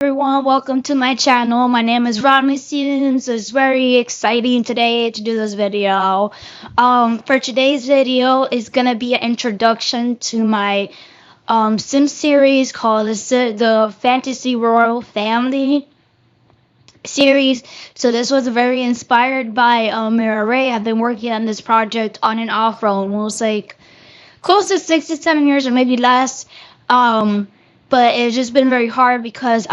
Everyone, welcome to my channel. My name is Rodney Stevens. It's very exciting today to do this video. For today's video is gonna be an introduction to my sim series called the Fantasy Royal Family series. So this was very inspired by Mira Ray. I've been working on this project on and off for almost like close to 6 to 7 years or maybe less. But it's just been very hard because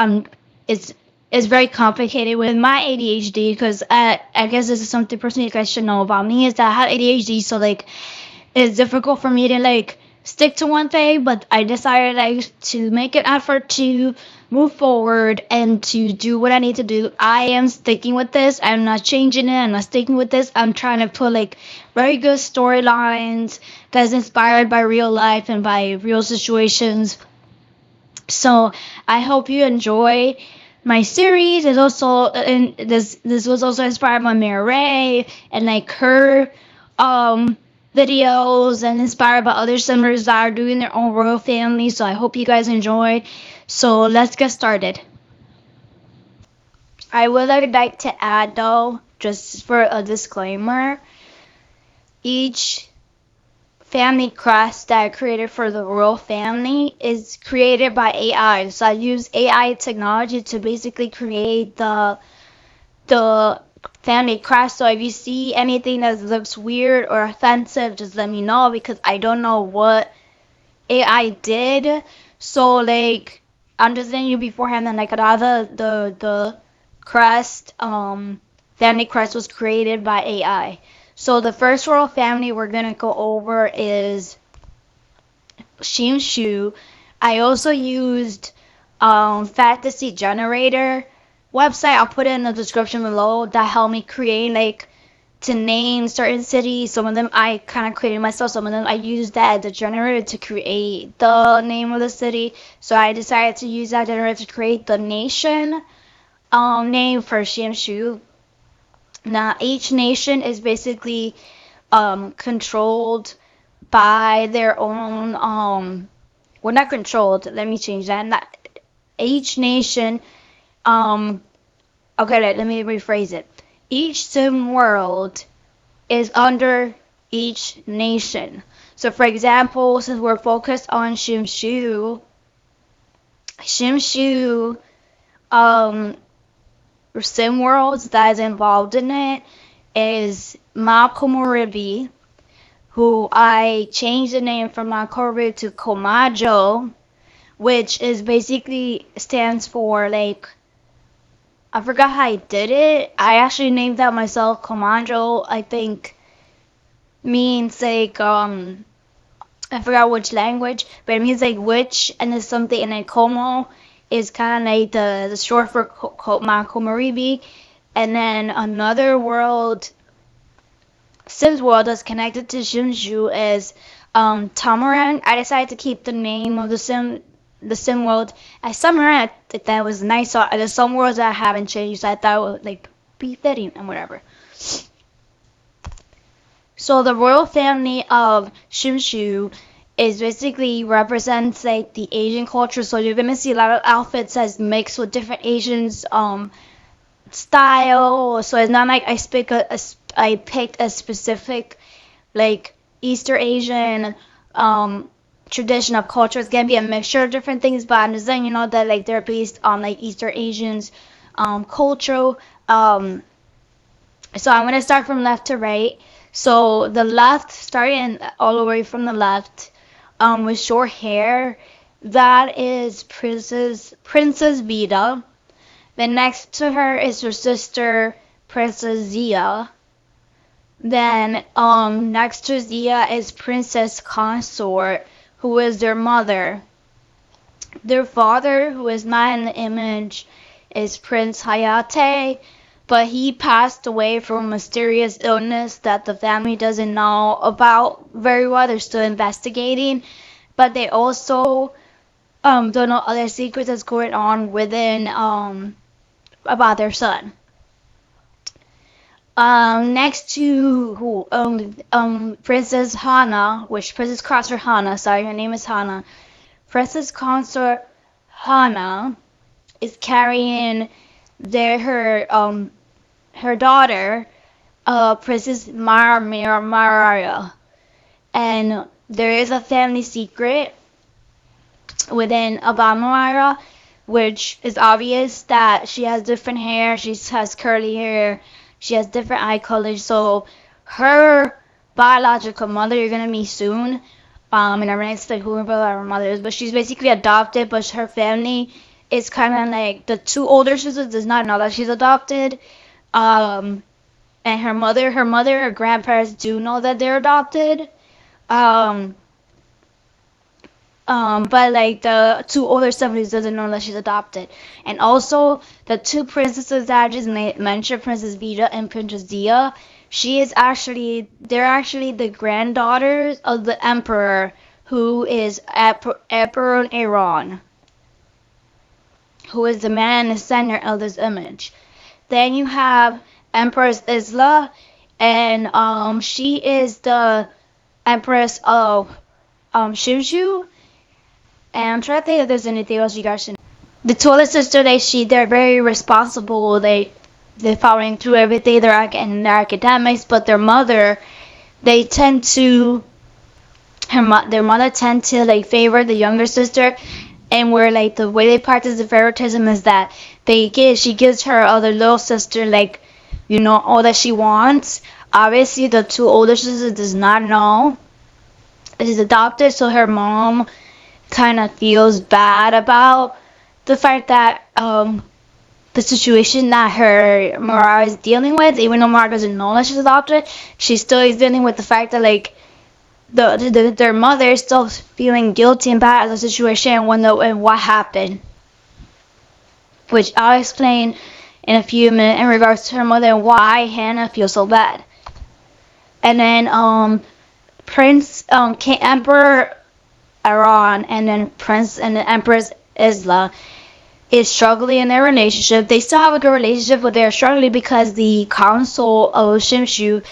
it's it's very complicated with my ADHD because I guess this is something personally you guys should know about me is that I have ADHD, so like it's difficult for me to like stick to one thing, but I decided like to make an effort to move forward and to do what I need to do. I am sticking with this. I'm not changing it. I'm not sticking with this. I'm trying to put like very good storylines that's inspired by real life and by real situations. So I hope you enjoy my series. Is also and this was also inspired by Mary Ray and like her videos and inspired by other simmers that are doing their own royal family. So I hope you guys enjoy. So let's get started. I would like to add though, just for a disclaimer, each family crest that I created for the royal family is created by AI. So I use AI technology to basically create the family crest. So if you see anything that looks weird or offensive, just let me know because I don't know what AI did. So like I'm just letting you beforehand that like rather the crest family crest was created by AI. So the first royal family we're gonna go over is Shimshu. I also used fantasy generator website. I'll put it in the description below that helped me create like to name certain cities. Some of them I kind of created myself. Some of them I used that the generator to create the name of the city. So I decided to use that generator to create the nation name for Shimshu. Now each nation is basically controlled by their own well, not controlled, let me change that. Not each nation um okay, let me rephrase it. Each sim world is under each nation. So for example, since we're focused on Shimshu sim worlds that is involved in it is Makomoribi, who I changed the name from Makomoribi to Komajo, which is basically stands for like I forgot how I did it. I actually named that myself. Komajo, I think means like I forgot which language, but it means like witch, and it's something. And then Como is kind of like the short for Makomoribi, and then another world, Sims world that's connected to Shunshu is Tamaran. I decided to keep the name of the sim world as Samaran. That was nice. So there's some worlds that I haven't changed. So I thought it would like be fitting and whatever. So the royal family of Shimshu is basically represents like the Asian culture. So you're gonna see a lot of outfits that's mixed with different Asians style. So it's not like I picked a specific like Easter Asian tradition of culture. It's gonna be a mixture of different things, but I'm just letting you know that like they're based on like Easter Asians culture. So I'm gonna start from left to right. So the left, starting all the way from the left, with short hair, that is Princess Vida. Then next to her is her sister Princess Zia. Then next to Zia is Princess Consort, who is their mother. Their father, who is not in the image, is Prince Hayate, but he passed away from a mysterious illness that the family doesn't know about very well. They're still investigating, but they also don't know other secrets that's going on within about their son. Next to who Princess Hana, which Princess Consort Hana, sorry, her name is Hana. Princess Consort Hana is carrying her daughter, Princess Maria, and there is a family secret within Obama, which is obvious that she has different hair, she has curly hair, she has different eye colors. So her biological mother you're gonna meet soon. And I'm not like who her mother is, but she's basically adopted. But her family is kind of like the two older sisters does not know that she's adopted. Um, and her grandparents do know that they're adopted. Um, but like the two older siblings doesn't know that she's adopted. And also the two princesses that I just mentioned, Princess Vita and Princess Dia, they're actually the granddaughters of the emperor, who is Emperor Iran, who is the man in the center of this image. Then you have Empress Isla, and she is the Empress of Shushu. And I'm trying to think if there's anything else you guys should know. The two older sister, they're very responsible. They're following through everything. They're academics, but their mother, they tend to their mother tend to like favor the younger sister, and where like the way they practice the favoritism is that she gives her other little sister like all that she wants. Obviously, the two older sisters does not know she's adopted, so her mom kind of feels bad about the fact that the situation that her Mara is dealing with, even though Mara doesn't know that she's adopted, she still is dealing with the fact that like their mother is still feeling guilty and bad at the situation and what happened, which I'll explain in a few minutes in regards to her mother and why Hannah feels so bad. And then Emperor Iran and then Prince and the Empress Isla is struggling in their relationship. They still have a good relationship, but they're struggling because the council of Shimshu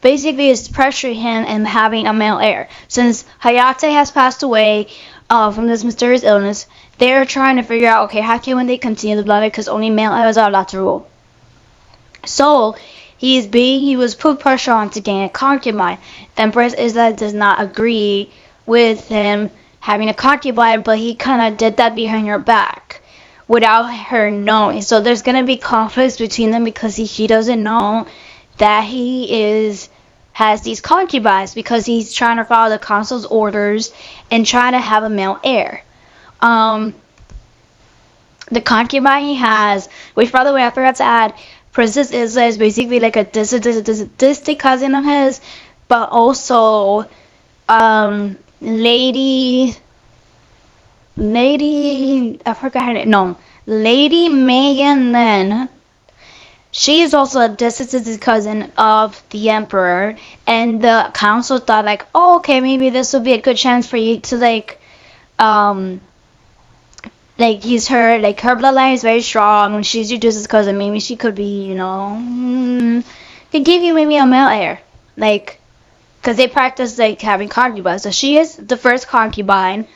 basically is pressuring him and having a male heir. Since Hayate has passed away from this mysterious illness, they're trying to figure out, okay, how can they continue the bloodline, because only male heirs are allowed to rule. So he was put pressure on to gain a concubine. Empress Isla does not agree with him having a concubine, but he kind of did that behind her back without her knowing. So there's going to be conflicts between them because she doesn't know that he has these concubines, because he's trying to follow the council's orders and trying to have a male heir. The concubine he has, which by the way I forgot to add, Princess Isla is basically like a distant cousin of his, but also Lady I forgot her name. No, Lady Megan Lin. She is also a distant cousin of the emperor, and the council thought like, oh, okay, maybe this will be a good chance for you to like he's her bloodline is very strong, and she's your distant cousin. Maybe she could be, could give you maybe a male heir, like, because they practice like having concubines. So she is the first concubine.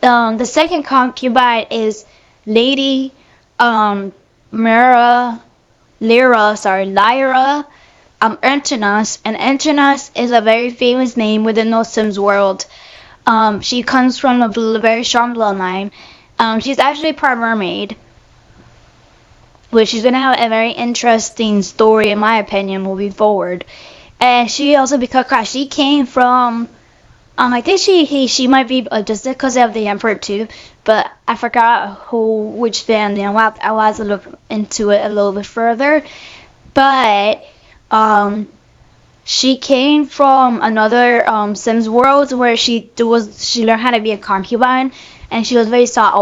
The second concubine is Lady Lyra Antonas, and Antonas is a very famous name within the Sims world. She comes from a very strong bloodline. She's actually part mermaid, which is gonna have a very interesting story in my opinion moving forward. And she also, because she came from I think she might be just because of the emperor too, but I forgot which family. I was to look into it a little bit further, but she came from another Sims world where she learned how to be a concubine, and she was very sought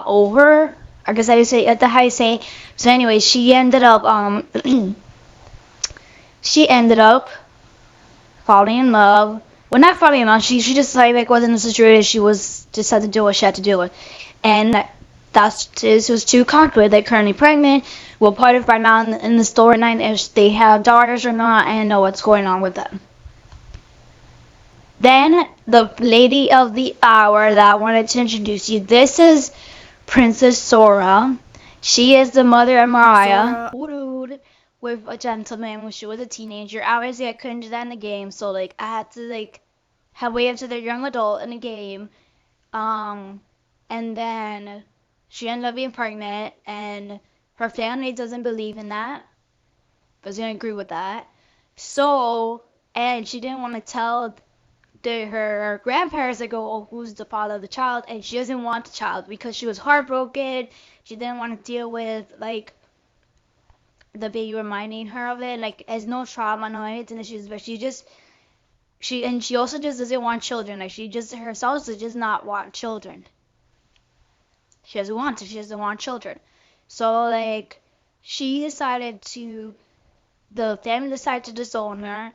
over. I guess how you say. So anyway, she ended up falling in love. Well, not falling in love. She just like was in a situation she just had to do what she had to do with, and this was two concubines. They're currently pregnant. We'll part of right now in the storyline if they have daughters or not, and know what's going on with them. Then the lady of the hour that I wanted to introduce you. This is Princess Sora. She is the mother of Mariah. Sora. Widowed with a gentleman when she was a teenager. Obviously, I couldn't do that in the game, so like I had to like have wait until they're young adult in the game. Um, and then she ended up being pregnant, and her family doesn't believe in that. Doesn't agree with that. So, and she didn't want to tell her grandparents that go, oh, who's the father of the child, and she doesn't want the child because she was heartbroken. She didn't want to deal with like the baby reminding her of it, like as no trauma, no anything. But she also just doesn't want children. Like she just herself does just not want children. She doesn't want to. She doesn't want children. So like she decided to. The family decided to disown her,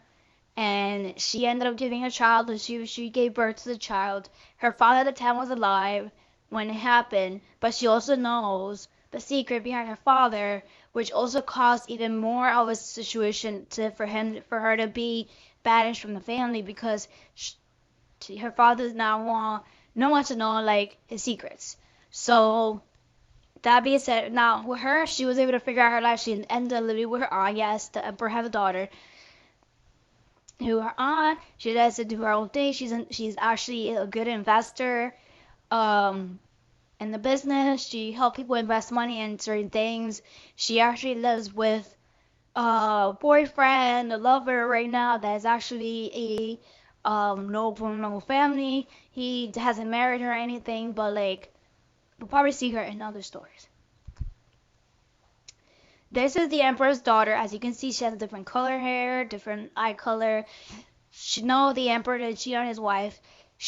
and she ended up giving a child, and she gave birth to the child. Her father at the time was alive when it happened, but she also knows the secret behind her father, which also caused even more of a situation for her to be banished from the family because her father does not want no one to know like his secrets. So that being said, now with her, she was able to figure out her life. She ended up living with her aunt. Yes, the emperor had a daughter who her aunt. She does to do her own thing. She's actually a good investor. Um, in the business, she helps people invest money in certain things. She actually lives with a boyfriend, a lover right now that is actually a noble family. He hasn't married her or anything, but like we'll probably see her in other stories. This is the emperor's daughter. As you can see, she has different color hair, different eye color. She know the emperor did cheat on his wife.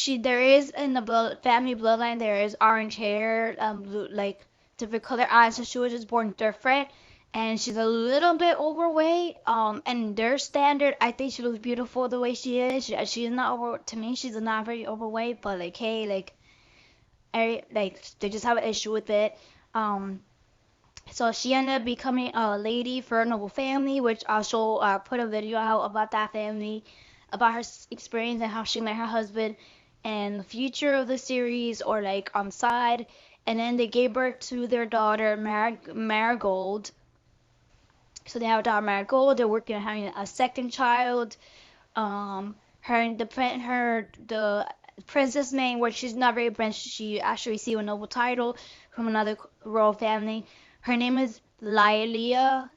There is in the family bloodline there is orange hair, blue, like different color eyes. So she was just born different, and she's a little bit overweight. And their standard, I think she looks beautiful the way she is. She's not over to me. She's not very overweight, but like hey, like they just have an issue with it. Um, so she ended up becoming a lady for a noble family, which I'll show, put a video out about that family, about her experience and how she met her husband, and the future of the series, or like on side. And then they gave birth to their daughter, Marigold. So they have a daughter, Marigold. They're working on having a second child. The princess name, which she's not very French, she actually received a noble title from another royal family. Her name is Lilia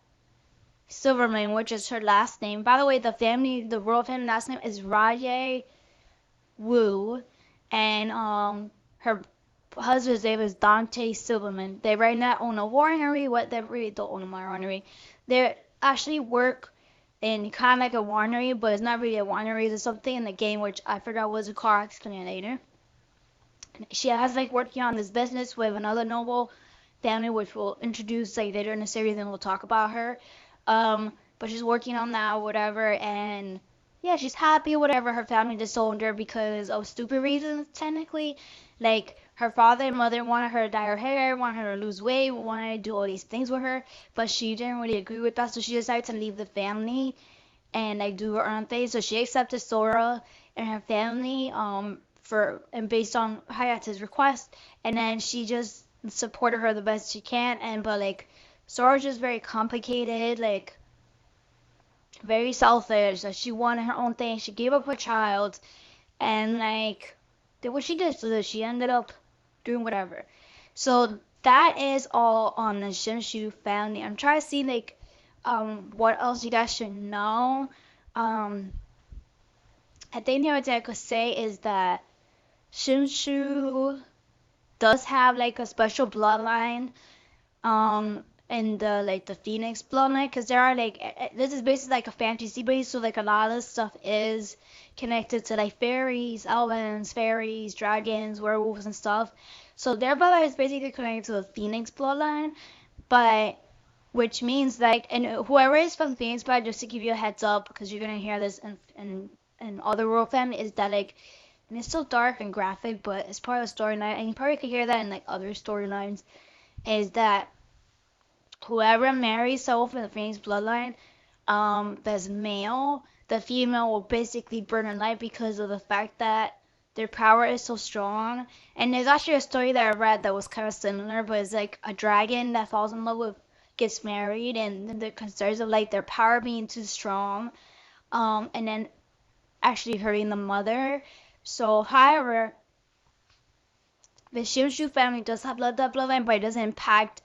Silverman, which is her last name. By the way, the royal family last name is Raye Wu, and her husband's name is Dante Silverman. They right now own a winery. What they really don't own a winery. They actually work in kind of like a winery, but it's not really a winery. It's something in the game which I forgot was a car explain later. She has like working on this business with another noble family, which we'll introduce like later in the series, and we'll talk about her. But she's working on that, whatever, and yeah, she's happy, whatever. Her family disowned her because of stupid reasons, technically. Like her father and mother wanted her to dye her hair, wanted her to lose weight, wanted to do all these things with her, but she didn't really agree with that, so she decided to leave the family and like do her own thing. So she accepted Sora and her family for and based on Hayata's request, and then she just supported her the best she can. And but like Sora's just very complicated, like very selfish. Like she wanted her own thing. She gave up her child, and like did what she did. So she ended up doing whatever. So that is all on the Shinshu family. I'm trying to see like what else you guys should know. Um, I think the only thing I could say is that Shinshu does have like a special bloodline in the Phoenix bloodline, because there are like this is basically like a fantasy base, so like a lot of stuff is connected to like fairies, elves, fairies, dragons, werewolves, and stuff. So their bloodline is basically connected to the Phoenix bloodline, but which means like, and whoever is from Phoenix, but just to give you a heads up, because you're gonna hear this in other world family, is that like, and it's still dark and graphic, but it's part of the storyline, and you probably could hear that in like other storylines, is that whoever marries someone from the Phoenix bloodline, that's male, the female will basically burn alive because of the fact that their power is so strong. And there's actually a story that I read that was kind of similar, but it's like a dragon that falls in love with gets married, and the concerns of like their power being too strong, and then actually hurting the mother. So, however, the Shinshu family does have that bloodline, but it doesn't impact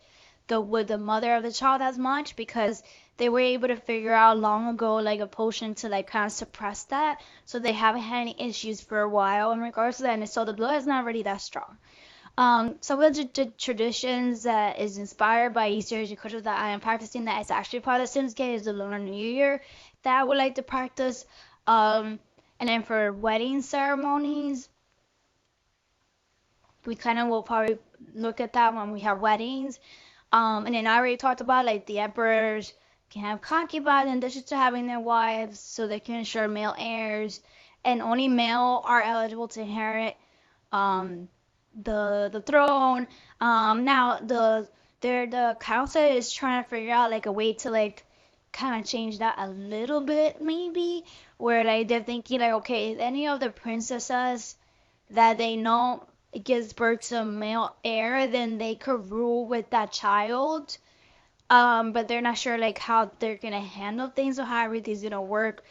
the mother of the child as much because they were able to figure out long ago like a potion to like kind of suppress that, so they haven't had any issues for a while in regards to that, and so the blood is not really that strong. Some of the traditions that is inspired by East Asian culture that I am practicing that is actually part of Shinsuke is the Lunar New Year that I would like to practice. Um, and then for wedding ceremonies, we kind of will probably look at that when we have weddings. And then I already talked about like the emperors can have concubines in addition to having their wives, so they can ensure male heirs, and only male are eligible to inherit um, the throne. Now the council is trying to figure out like a way to like kind of change that a little bit maybe, where like they're thinking like okay, any of the princesses that they know gives birth to a male heir, then they could rule with that child. But they're not sure like how they're gonna handle things or how everything's gonna work.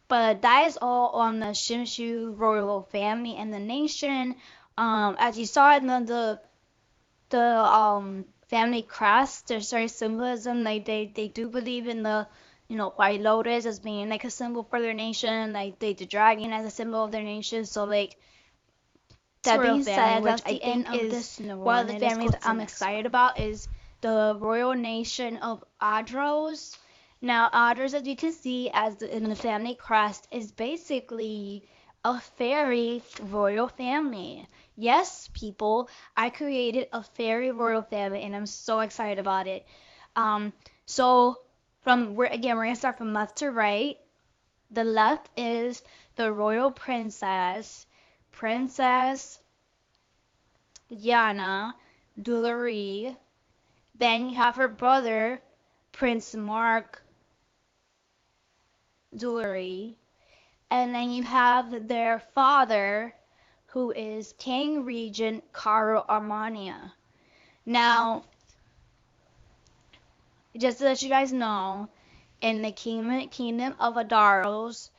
But that is all on the Shinshu royal family and the nation. As you saw in the family crest, there's certain symbolism. Like they do believe in the white lotus as being like a symbol for their nation. Like the dragon as a symbol of their nation. So like that being said, which I think is one of the families I'm excited about, is the royal nation of Adros. Now, Adros, as you can see, in the family crest, is basically a fairy royal family. Yes, people, I created a fairy royal family, and I'm so excited about it. Um, so we're gonna start from left to right. The left is the royal princess, Princess Yana Dulari. Then you have her brother, Prince Mark Dulari. And then you have their father, who is King Regent Caro Armania. Now, just to let you guys know, in the kingdom of Adaros,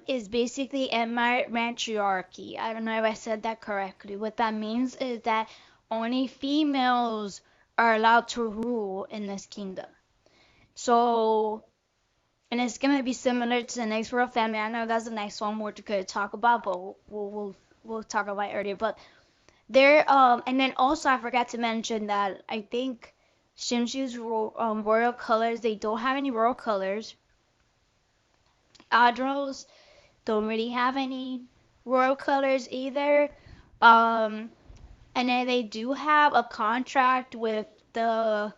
is basically a matriarchy. I don't know if I said that correctly. What that means is that only females are allowed to rule in this kingdom. So, and it's gonna be similar to the next royal family. I know that's the next one we're gonna talk about, but we'll talk about it earlier. But there, and then also I forgot to mention that I think Shinshu's royal colors, they don't have any royal colors. Adros don't really have any royal colors either. Um, and then they do have a contract with a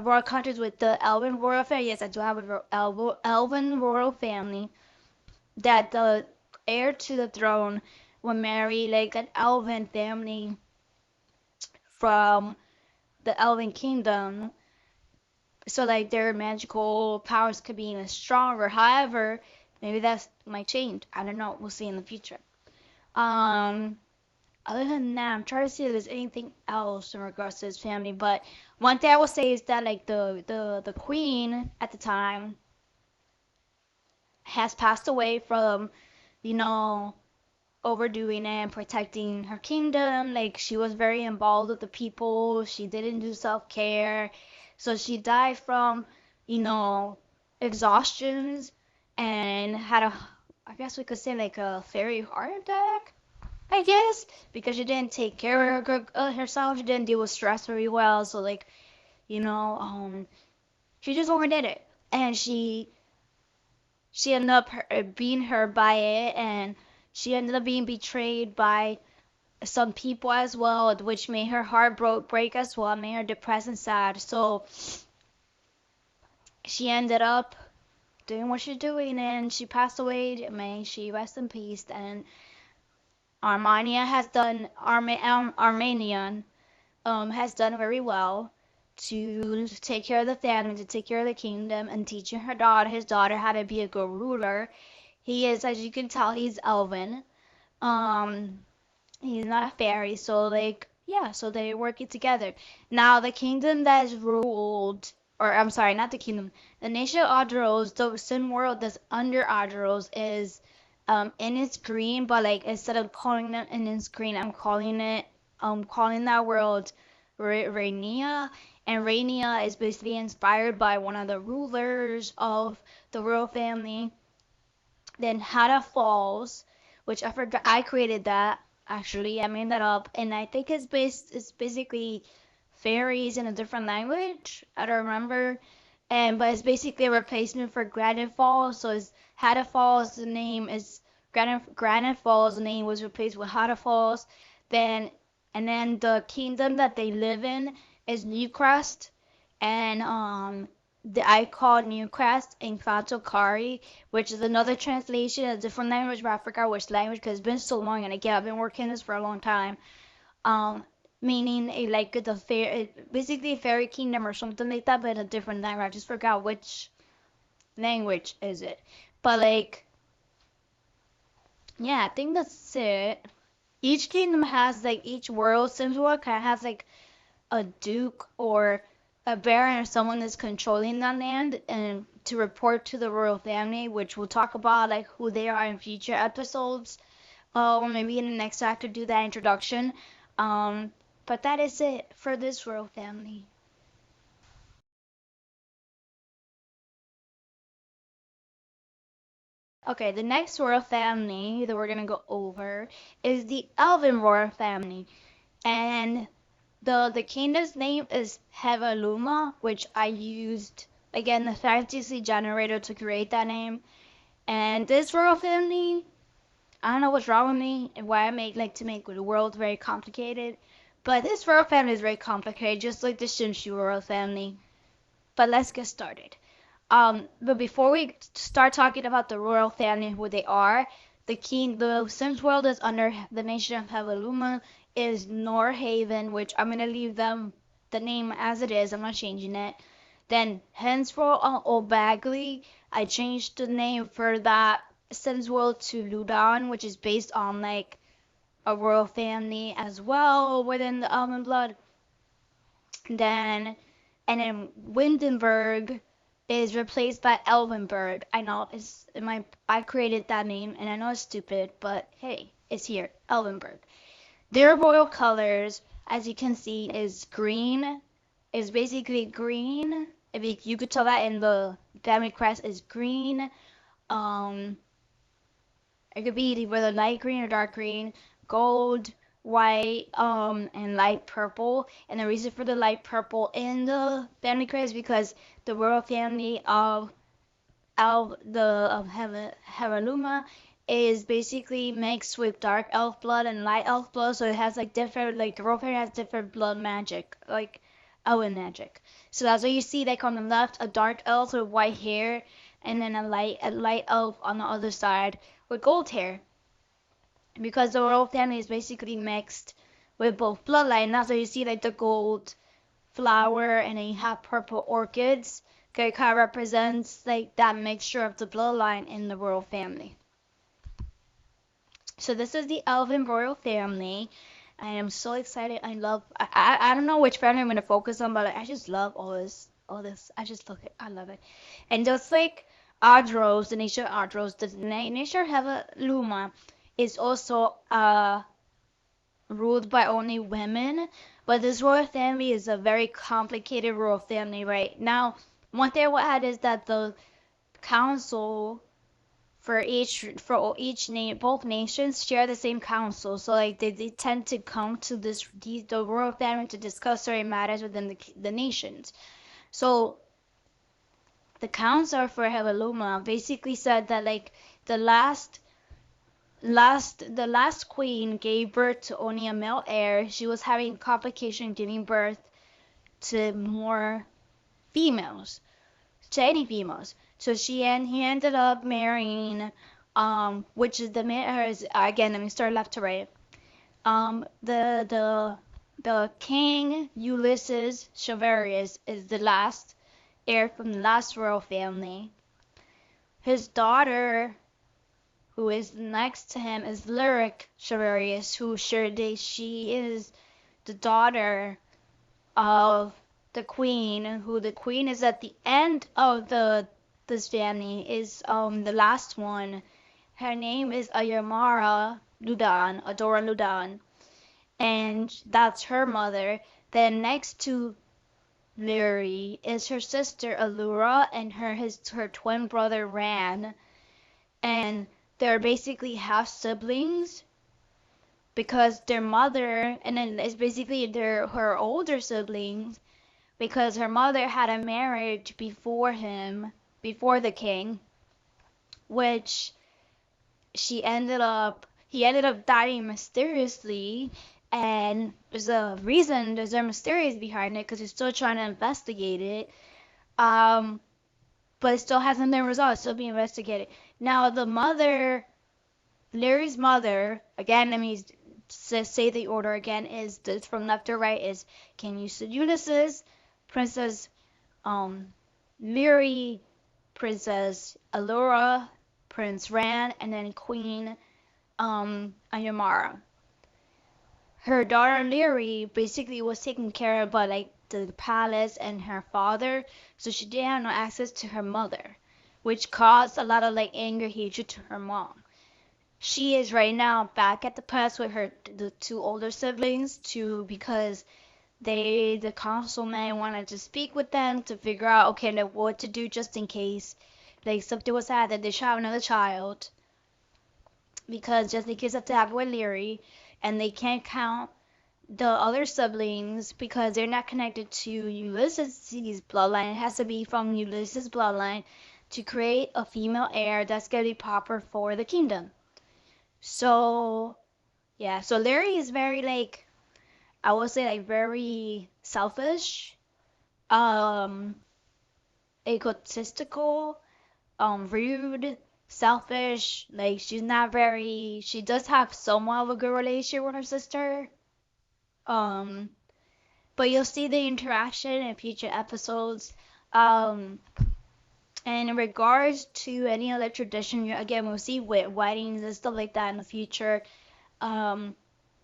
royal contract with the Elven royal family. Yes, I do have a Elven royal family that the heir to the throne will marry like an Elven family from the Elven kingdom. So like their magical powers could be even stronger. However, maybe that might change. I don't know. We'll see in the future. Um, Other than that, I'm trying to see if there's anything else in regards to his family. But one thing I will say is that like the queen at the time has passed away from, you know, overdoing it and protecting her kingdom. Like she was very involved with the people. She didn't do self-care. So she died from, you know, exhaustions and had I guess we could say like a fairy heart attack. I guess because she didn't take care of herself. She didn't deal with stress very well. So like, you know, she just overdid it, and she ended up being hurt by it, and she ended up being betrayed by some people as well, which made her heart break as well, made her depressed and sad. So she ended up doing what she's doing, and she passed away. May she rest in peace. And Armenia has done Armenian has done very well to take care of the family, to take care of the kingdom, and teaching his daughter how to be a good ruler. He is, as you can tell, he's Elven. Um, he's not a fairy, so like yeah, so they're working together. Now the kingdom that is ruled, or I'm sorry, not the kingdom, the nation of Adros, the Sin world that's under Adros is in its green, but like instead of calling it in its green, calling that world Rainia, and Rainia is basically inspired by one of the rulers of the royal family. Then Hada Falls, which I forgot I created that actually. I made that up, and I think it's basically fairies in a different language. I don't remember. And but it's basically a replacement for Granite Falls. So it's Hada Falls. The name is Granite Falls. The name was replaced with Hada Falls. Then and then the kingdom that they live in is Newcrest, and I called Newcrest Infanto Kari, which is another translation, a different language, but I forgot which language because it's been so long, and again, I've been working this for a long time. Um, Meaning a like the fair, basically a fairy kingdom or something like that, but in a different language. I just forgot which language is it. But like, yeah, I think that's it. Each kingdom has like each world, Sims world kind of has like a duke or a baron or someone that's controlling that land and to report to the royal family, which we'll talk about like who they are in future episodes. Or maybe in the next chapter do that introduction. Um, but that is it for this royal family. Okay, the next royal family that we're gonna go over is the Elven royal family, and the kingdom's name is Hevaluma, which I used again the fantasy generator to create that name. And this royal family, I don't know what's wrong with me and why I make the world very complicated, but this royal family is very complicated, just like the Shinshu royal family. But let's get started. But before we start talking about the royal family and who they are, the Sims world is under the nation of Hevaluma is Norhaven, which I'm gonna leave them the name as it is. I'm not changing it. Then henceforth on Old Bagley, I changed the name for that Sims world to Ludan, which is based on like a royal family as well within the Elven blood. Then and then Windenburg is replaced by Elvenberg. I know I created that name and I know it's stupid, but hey, it's here, Elvenberg. Their royal colors, as you can see, is green. Is basically green. If you could tell that in the family crest is green. Um, it could be either light green or dark green, gold, white, and light purple. And the reason for the light purple in the family crest is because the royal family of Hevaluma is basically mixed with dark elf blood and light elf blood, so it has like different like the royal family has different blood magic, like elven magic. So that's why you see like on the left a dark elf with white hair, and then a light elf on the other side with gold hair. Because the royal family is basically mixed with both bloodline. That's why you see like the gold flower and then you have purple orchids. Okay, it kind of represents like that mixture of the bloodline in the royal family. So this is the Elven royal family. I am so excited. I don't know which family I'm gonna focus on, but I just love all this. I just look it. I love it. And just like Ardros, the nation of Ardros, the nation of Hevaluma is also ruled by only women, but this royal family is a very complicated royal family right now. One thing I will add is that the council for each name, both nations share the same council, so like they tend to come to the royal family to discuss certain matters within the nations. So the council for Hevaluma basically said that like the last queen gave birth to only a male heir. She was having complication giving birth to more females, to any females. So he ended up marrying, which is the man. Is again. Let me start left to right. The king Ulysses Chevarius is the last heir from the last royal family. His daughter who is next to him is Lyric Shavarius, who she is the daughter of the queen, who the queen is at the end of this family, is the last one. Her name is Ayamara Ludan, Adora Ludan, and that's her mother. Then next to Lyri is her sister Allura and her twin brother Ran, and they're basically half siblings because their mother, and then it's basically her older siblings because her mother had a marriage before the king, which he ended up dying mysteriously, and there's a mysterious behind it because he's still trying to investigate it. Um, but it still hasn't been resolved. It's still being investigated. Now Larry's mother, again, let me say the order again, is this from left to right is King Ulysses, Princess Miri, Princess Allura, Prince Ran, and then Queen Ayamara. Her daughter Lyri basically was taken care of by like the palace and her father, so she didn't have no access to her mother, which caused a lot of like anger, hatred to her mom. She is right now back at the palace with the two older siblings because the councilman wanted to speak with them to figure out okay what to do just in case like something was had that they should have another child, because just in case have to have with Leary, and they can't count the other siblings because they're not connected to Ulysses' bloodline. It has to be from Ulysses' bloodline to create a female heir that's gonna be proper for the kingdom. So yeah, so Larry is very like, I would say like very selfish, um, egotistical, rude, selfish. Like she does have somewhat of a good relationship with her sister. Um, but you'll see the interaction in future episodes. Um, and in regards to any other tradition, again, we'll see weddings and stuff like that in the future. Um,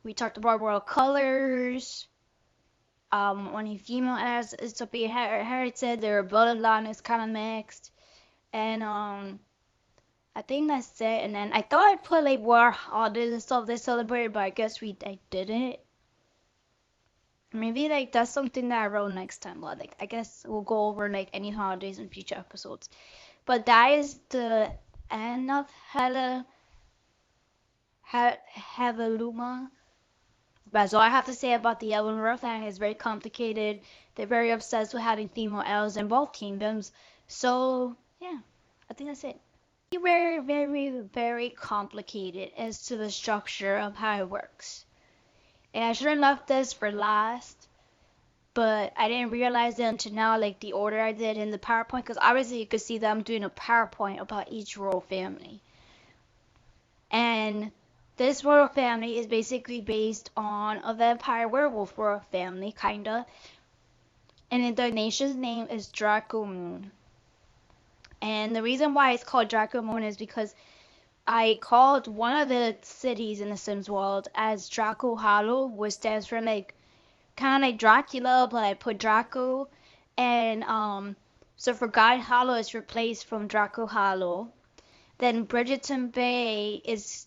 we talked about royal colors. When a female as is to be inherited, their bloodline is kind of mixed, and I think that's it. And then I thought I'd put like war holidays and stuff they celebrated, but I guess I didn't. Maybe like that's something that I wrote next time. But like I guess we'll go over like any holidays in future episodes. But that is the end of Heveluma. That's all I have to say about the Elven Royal family. It's very complicated. They're very obsessed with having female elves in both kingdoms. So yeah, I think that's it. Very, very, very complicated as to the structure of how it works. And I should have left this for last, but I didn't realize it until now, like the order I did in the PowerPoint, because obviously you could see that I'm doing a PowerPoint about each royal family. And this royal family is basically based on a vampire werewolf royal family, kinda. And the nation's name is Draco Moon. And the reason why it's called Draco Moon is because I called one of the cities in the Sims world as Draco Hollow, which stands for like kind of like Dracula, but I put Draco. And so Forgotten Hollow is replaced from Draco Hollow. Then Bridgerton Bay is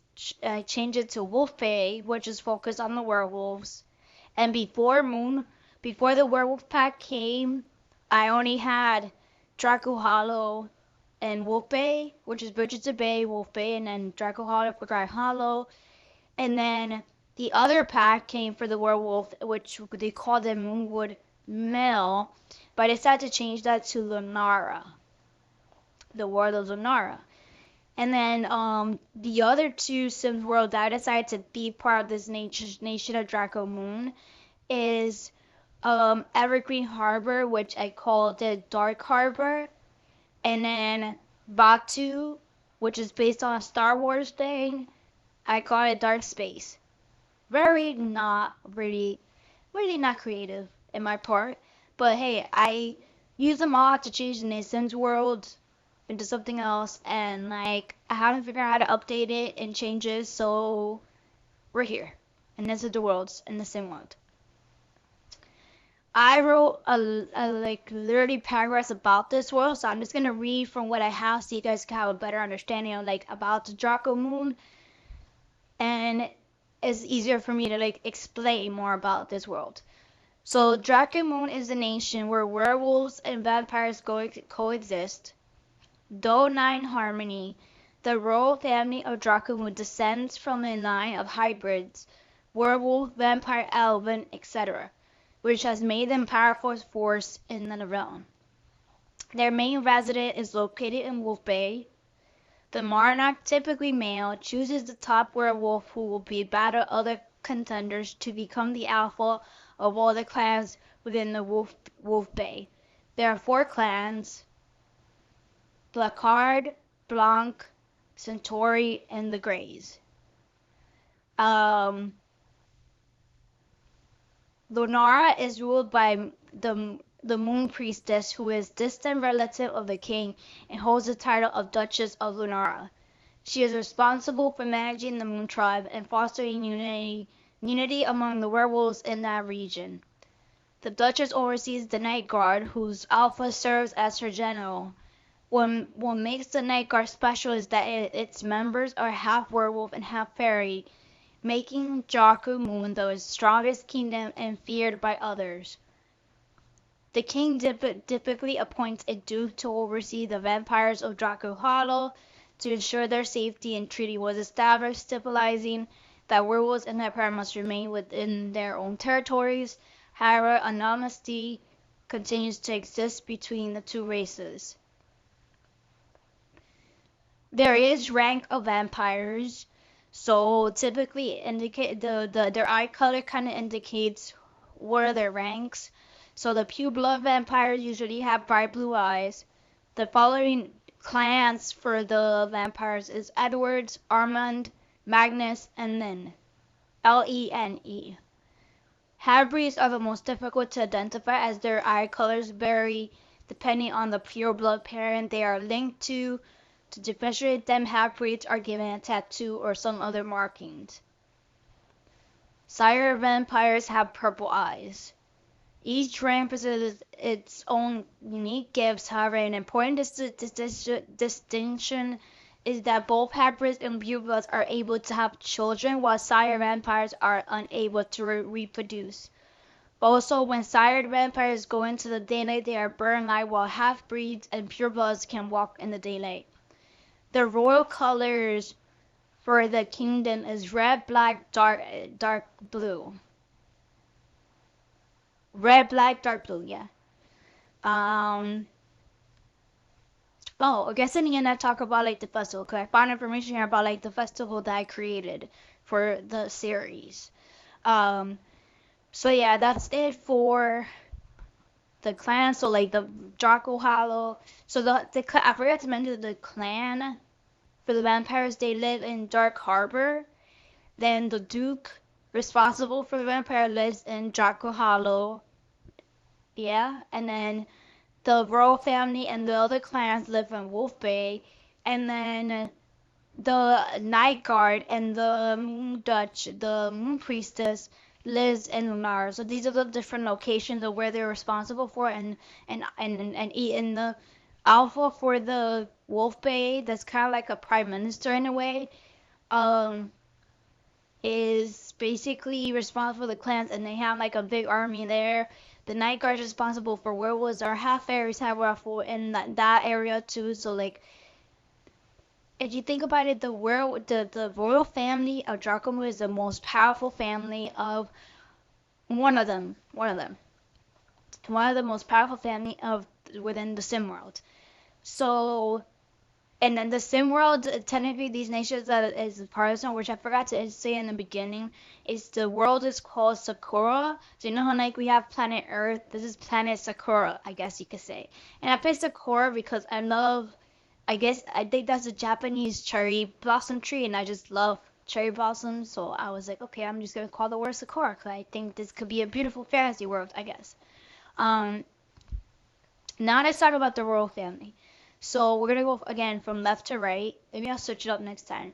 changed to Wolf Bay, which is focused on the werewolves. And before the werewolf pack came, I only had Draco Hollow and Wolf Bay, which is Bridgerton Bay, Wolf Bay, and then Draco Hollow, Forgotten Hollow. And then the other pack came for the werewolf, which they called them Moonwood Mill, but I decided to change that to Lunara, the world of Lunara. And then the other two Sims worlds I decided to be part of this nation of Draco Moon is Evergreen Harbor, which I called it Dark Harbor, and then Batu, which is based on a Star Wars thing, I call it Dark Space. Very not really not creative in my part, but hey, I use them all to change the Sims world. into something else, and like I haven't figured out how to update it and change it, so we're here. And this is the worlds in the same world. I wrote a like literally paragraphs about this world, so I'm just gonna read from what I have so you guys can have a better understanding of like about the Draco Moon, and it's easier for me to like explain more about this world. So Draco Moon is a nation where werewolves and vampires coexist. Though not in harmony, the royal family of Draco Moon descends from a line of hybrids, werewolf, vampire, elven, etc., which has made them powerful force in the realm. Their main residence is located in Wolf Bay. The monarch, typically male, chooses the top werewolf who will be battle other contenders to become the alpha of all the clans within the Wolf Bay. There are 4 clans: Blackard, Blanc, Centauri, and the Greys. Um, Lunara is ruled by the Moon Priestess, who is distant relative of the king and holds the title of Duchess of Lunara. She is responsible for managing the Moon Tribe and fostering unity among the werewolves in that region. The Duchess oversees the Night Guard, whose alpha serves as her general. What makes the Night Guard special is that its members are half werewolf and half fairy, making Draco Moon the strongest kingdom and feared by others. The king typically appoints a duke to oversee the vampires of Draco Hollow to ensure their safety, and treaty was established stipulating that werewolves and vampires must remain within their own territories. However, anonymity continues to exist between the two races. There is rank of vampires, so typically indicate their eye color kind of indicates what are their ranks. So the pure blood vampires usually have bright blue eyes. The following clans for the vampires is Edwards, Armand, Magnus, and Lene. Lene. Half-breeds are the most difficult to identify as their eye colors vary depending on the pure blood parent they are linked to. To differentiate them, half-breeds are given a tattoo or some other markings. Sire vampires have purple eyes. Each rank possesses its own unique gifts. However, an important distinction is that both half-breeds and purebloods are able to have children, while sire vampires are unable to reproduce. Also, when sire vampires go into the daylight, they are burned alive, while half-breeds and purebloods can walk in the daylight. The royal colors for the kingdom is red, black, dark blue. Red, black, dark blue, yeah. Oh, I guess in the end I talk about like the festival, because I found information here about like the festival that I created for the series. Um, so yeah, that's it for the clan. So like the Draco Hollow. So I forgot to mention the clan for the vampires. They live in Dark Harbor. Then the Duke responsible for the vampire lives in Draco Hollow. Yeah, and then the royal family and the other clans live in Wolf Bay, and then the Night Guard and the the Moon Priestess lives in Lunar. So these are the different locations of where they're responsible for, and in the Alpha for the Wolf Bay, that's kind of like a prime minister in a way, um, is basically responsible for the clans, and they have like a big army there. The Night Guard is responsible for werewolves. There are half fairies, half werewolf in that area too. So like, if you think about it, the royal family of Draco is the most powerful family of one of the most powerful family of within the Sim world. So, and then the Sim world, technically these nations that is part of Sim, which I forgot to say in the beginning, is the world is called Sakura. So you know how like we have planet Earth, this is planet Sakura, I guess you could say. And I picked Sakura because I think that's a Japanese cherry blossom tree, and I just love cherry blossoms. So I was like, okay, I'm just gonna call the word Sakura because I think this could be a beautiful fantasy world, I guess. Um, Now let's talk about the royal family. So we're gonna go again from left to right. Maybe I'll switch it up next time.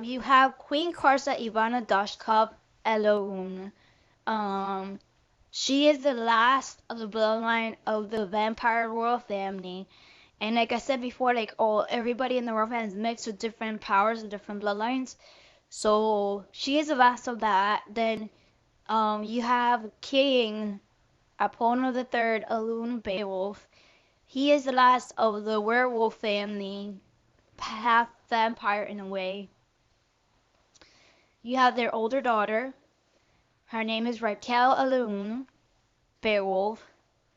You have Queen Karsa Ivana Dashkov Elohun. Um, she is the last of the bloodline of the vampire royal family. And like I said before, like everybody in the royal family is mixed with different powers and different bloodlines. So she is the last of that. Then you have King Apono the Third, Alun Beowulf. He is the last of the werewolf family, half vampire in a way. You have their older daughter. Her name is Raquel Alun Beowulf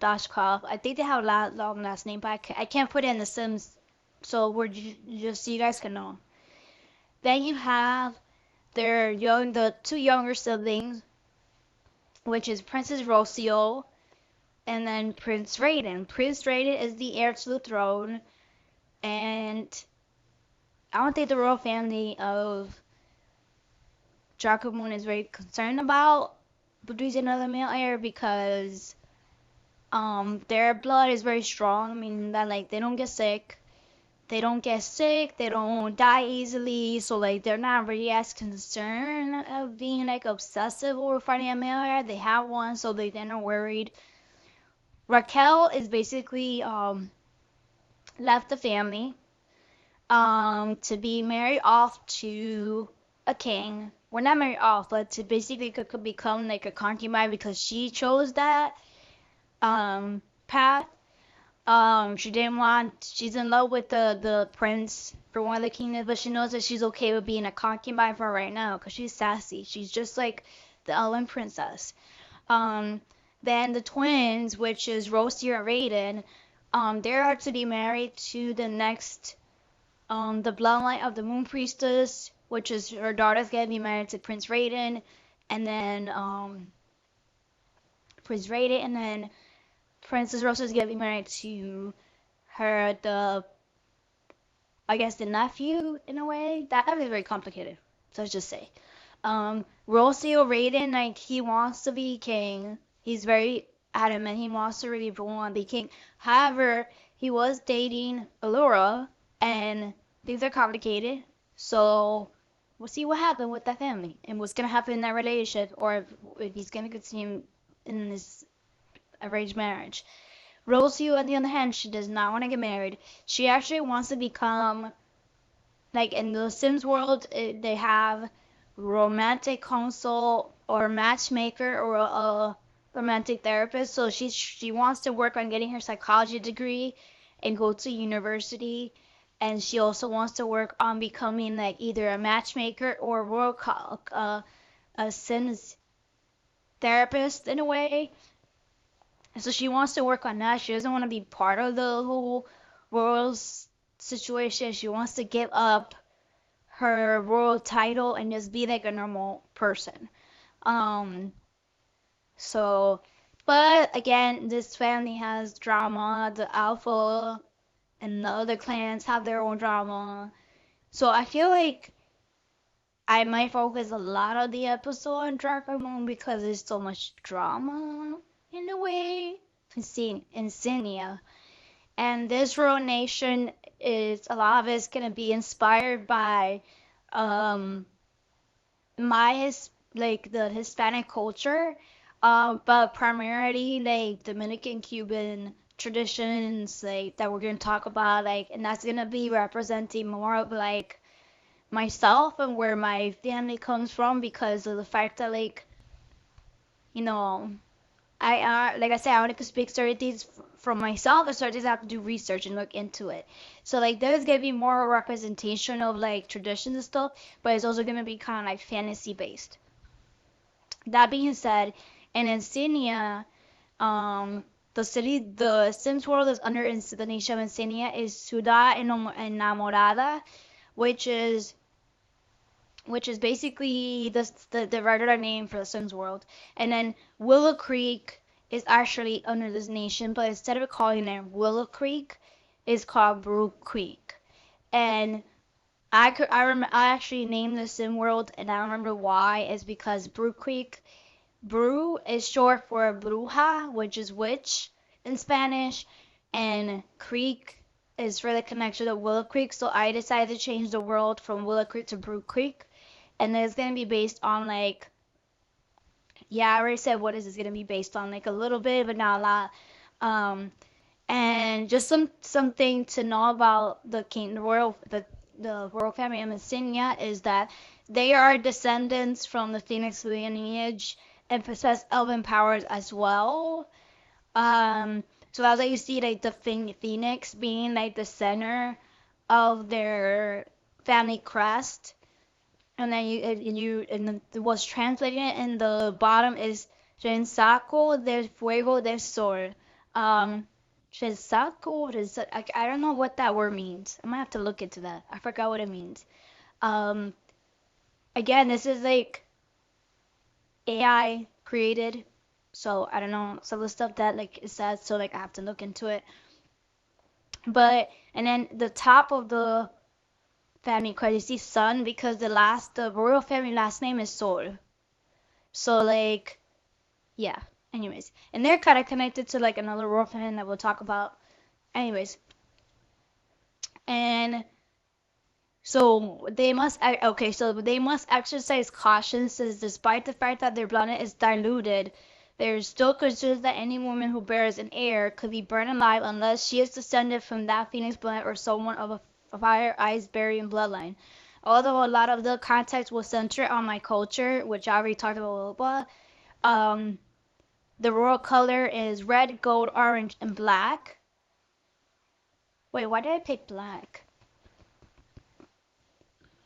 Dashkov. I think they have a long last name, but I can't put it in the Sims, so we're just so you guys can know. Then you have the two younger siblings, which is Princess Rocio and then Prince Raiden. Prince Raiden is the heir to the throne, and I don't think the royal family of Dracomoon is very concerned about producing another male heir because their blood is very strong. I mean that like they don't get sick. They don't die easily, so like they're not really as concerned of being like obsessive over finding a male heir. They have one, so they're not worried. Raquel is basically left the family to be married off to a king. Well, not married off, but to basically could become like a concubine because she chose that path. She didn't want. She's in love with the prince for one of the kingdoms, but she knows that she's okay with being a concubine for right now because she's sassy. She's just like the Ellen princess. Um, then the twins, which is Rosie and Raiden, they are to be married to the next the bloodline of the Moon Priestess, which is her daughter's gonna be married to Prince Raiden, and then Prince Raiden, and then Princess Rosa is gonna be married to her I guess the nephew in a way. That is very complicated. So let's just say, Rocio Raiden, like he wants to be king. He's very adamant. He wants to really want to be king. However, he was dating Allura, and things are complicated. So we'll see what happened with that family and what's gonna happen in that relationship, or if he's gonna continue in this arranged marriage. Rosie, on the other hand, she does not want to get married. She actually wants to become like in the Sims world. They have romantic consult or matchmaker or a romantic therapist. So she wants to work on getting her psychology degree and go to university. And she also wants to work on becoming like either a matchmaker or a Sims therapist in a way. So she wants to work on that. She doesn't want to be part of the whole royal situation. She wants to give up her royal title and just be like a normal person. Um, so, but again, this family has drama. The Alpha and the other clans have their own drama. So I feel like I might focus a lot of the episode on Dragon Moon because there's so much drama in a way. Insignia. And this royal nation is a lot of it's gonna be inspired by um like the Hispanic culture, but primarily like Dominican Cuban traditions like that we're gonna talk about like and that's gonna be representing more of like myself and where my family comes from because of the fact that like you know I like I said, I only could speak certain things from myself, and certain things I have to do research and look into it. So like there's gonna be more representation of like traditions and stuff, but it's also gonna be kind of like fantasy based. That being said, in Insignia, the Sims world is under the nation of Insignia is Ciudad Enamorada, which is basically the regular name for the Sims world. And then Willow Creek is actually under this nation, but instead of calling it Willow Creek, it's called Brew Creek. And I actually named the Sim world, and I remember why. Is because Brew Creek, Brew is short for bruja, which is witch in Spanish, and creek is really connected to Willow Creek, so I decided to change the world from Willow Creek to Brew Creek, and it's gonna be based on like, yeah, I already said what is this gonna be based on, like a little bit, but not a lot. Um, and just something to know about the royal family of Messina is that they are descendants from the Phoenix lineage and possess elven powers as well. Um, so that's why you see like the phoenix being like the center of their family crest, and then what's translated in the bottom is Rensaco del Fuego del Sol. Um, Rensaco, I don't know what that word means. I might have to look into that. I forgot what it means. Um, Again, this is like AI created, so I don't know some of the stuff that like it says. So like I have to look into it. But and then the top of the family crest, you see Sun because the royal family last name is Sol. So like yeah. Anyways, and they're kind of connected to like another royal family that we'll talk about. Anyways, and so they must exercise caution since despite the fact that their blood is diluted, there is still concerns that any woman who bears an heir could be burned alive unless she is descended from that phoenix blood or someone of a fire eyes bearing bloodline. Although a lot of the context will center on my culture, which I already talked about a little bit, um, the royal color is red, gold, orange, and black. Wait, why did I pick black?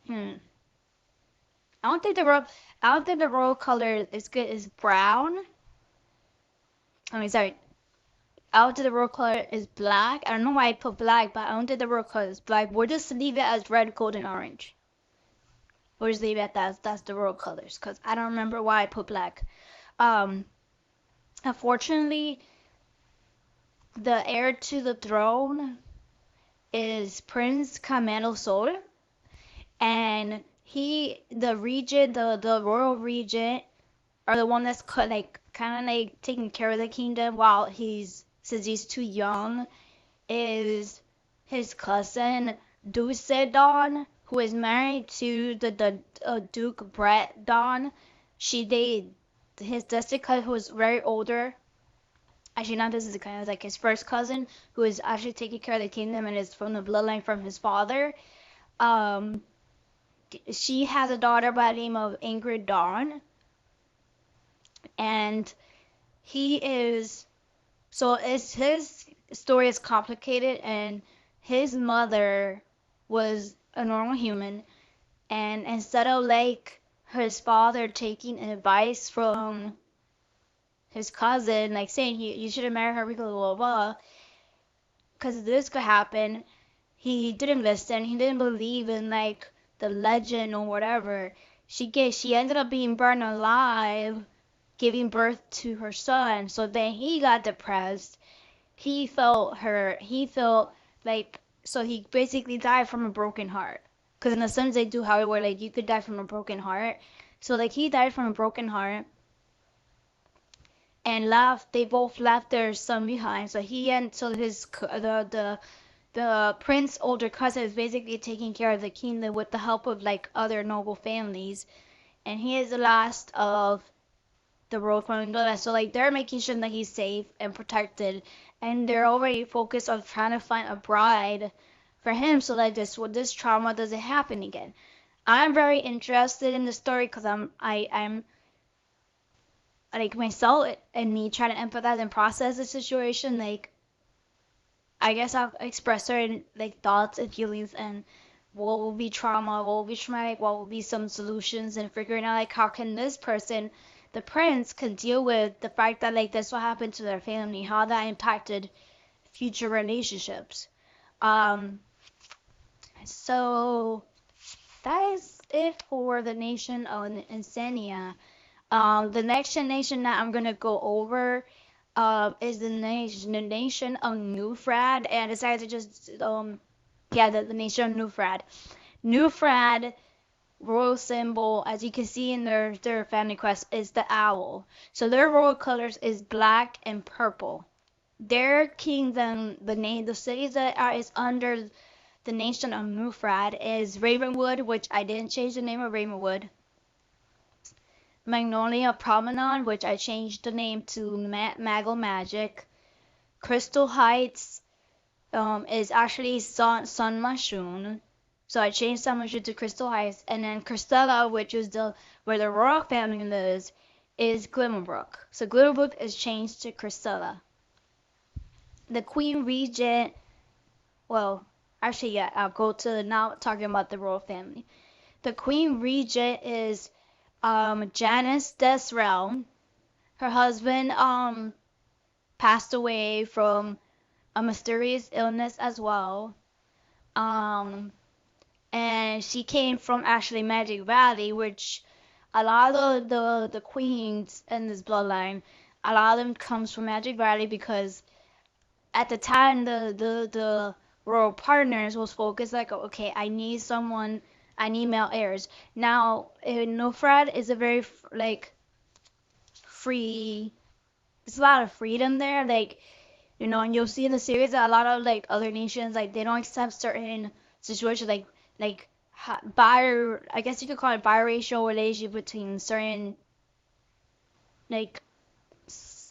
Hmm. I don't think the royal I don't think the royal color is good is brown. I mean sorry. I don't think the royal color is black. I don't know why I put black, but I don't think the royal color is black. We'll just leave it as red, gold, and orange. We'll just leave it at that. That's the royal colors, because I don't remember why I put black. Um Unfortunately, the heir to the throne is Prince Camelo Sol, and the royal regent, or the one that's like kind of like taking care of the kingdom while since he's too young, is his cousin Duce Dawn, who is married to the Duke Brett Dawn. She dated his Jessica, who is very older. Actually, not this is kind of like his first cousin, who is actually taking care of the kingdom and is from the bloodline from his father. Um, she has a daughter by the name of Ingrid Dawn, and he is so it's his story is complicated, and his mother was a normal human, and instead of like his father taking advice from his cousin, like saying you shouldn't marry her because blah blah blah, because this could happen, he didn't listen. He didn't believe in like the legend or whatever. She ended up being burned alive, giving birth to her son. So then he got depressed. He felt like, so he basically died from a broken heart. Because in the sense they do how it where like you could die from a broken heart. So like he died from a broken heart and left. They both left their son behind. So he and so his the prince's older cousin is basically taking care of the kingdom with the help of like other noble families, and he is the last of the royal family. So like they're making sure that he's safe and protected, and they're already focused on trying to find a bride for him so that this trauma doesn't happen again. I'm very interested in the story because I'm like myself and me trying to empathize and process the situation. Like I guess I'll express certain like thoughts and feelings and what will be trauma, what will be traumatic, what will be some solutions, and figuring out like how can this person, the prince, can deal with the fact that like this will happen to their family, how that impacted future relationships. Um, so that is it for the nation of Insania. The next nation that I'm gonna go over is the nation of Newfrad, and I decided to just yeah, the nation of Newfrad. Newfrad royal symbol, as you can see in their family crest, is the owl. So their royal colors is black and purple. their kingdom, the cities that are is under the nation of Mufrad is Ravenwood, which I didn't change the name of Ravenwood. Magnolia Promenade, which I changed the name to Maggle Magic. Crystal Heights is actually Sun Mushroom. So I changed Sun Mushroom to Crystal Heights, and then Cristela, which is the where the royal family lives, is Glimmerbrook. So Glimmerbrook is changed to Cristela. The Queen Regent, well, actually, yeah, I'll go to now talking about the royal family. The Queen Regent is Janice Desrealm. Her husband passed away from a mysterious illness as well. Um, and she came from actually Magic Valley, which a lot of the queens in this bloodline, a lot of them comes from Magic Valley because at the time the royal partners was focused like, okay, I need someone, I need male heirs. Now Nofrad is a very like free, there's a lot of freedom there, like, you know, and you'll see in the series that a lot of like other nations, like they don't accept certain situations, like I guess you could call it biracial relationship between certain like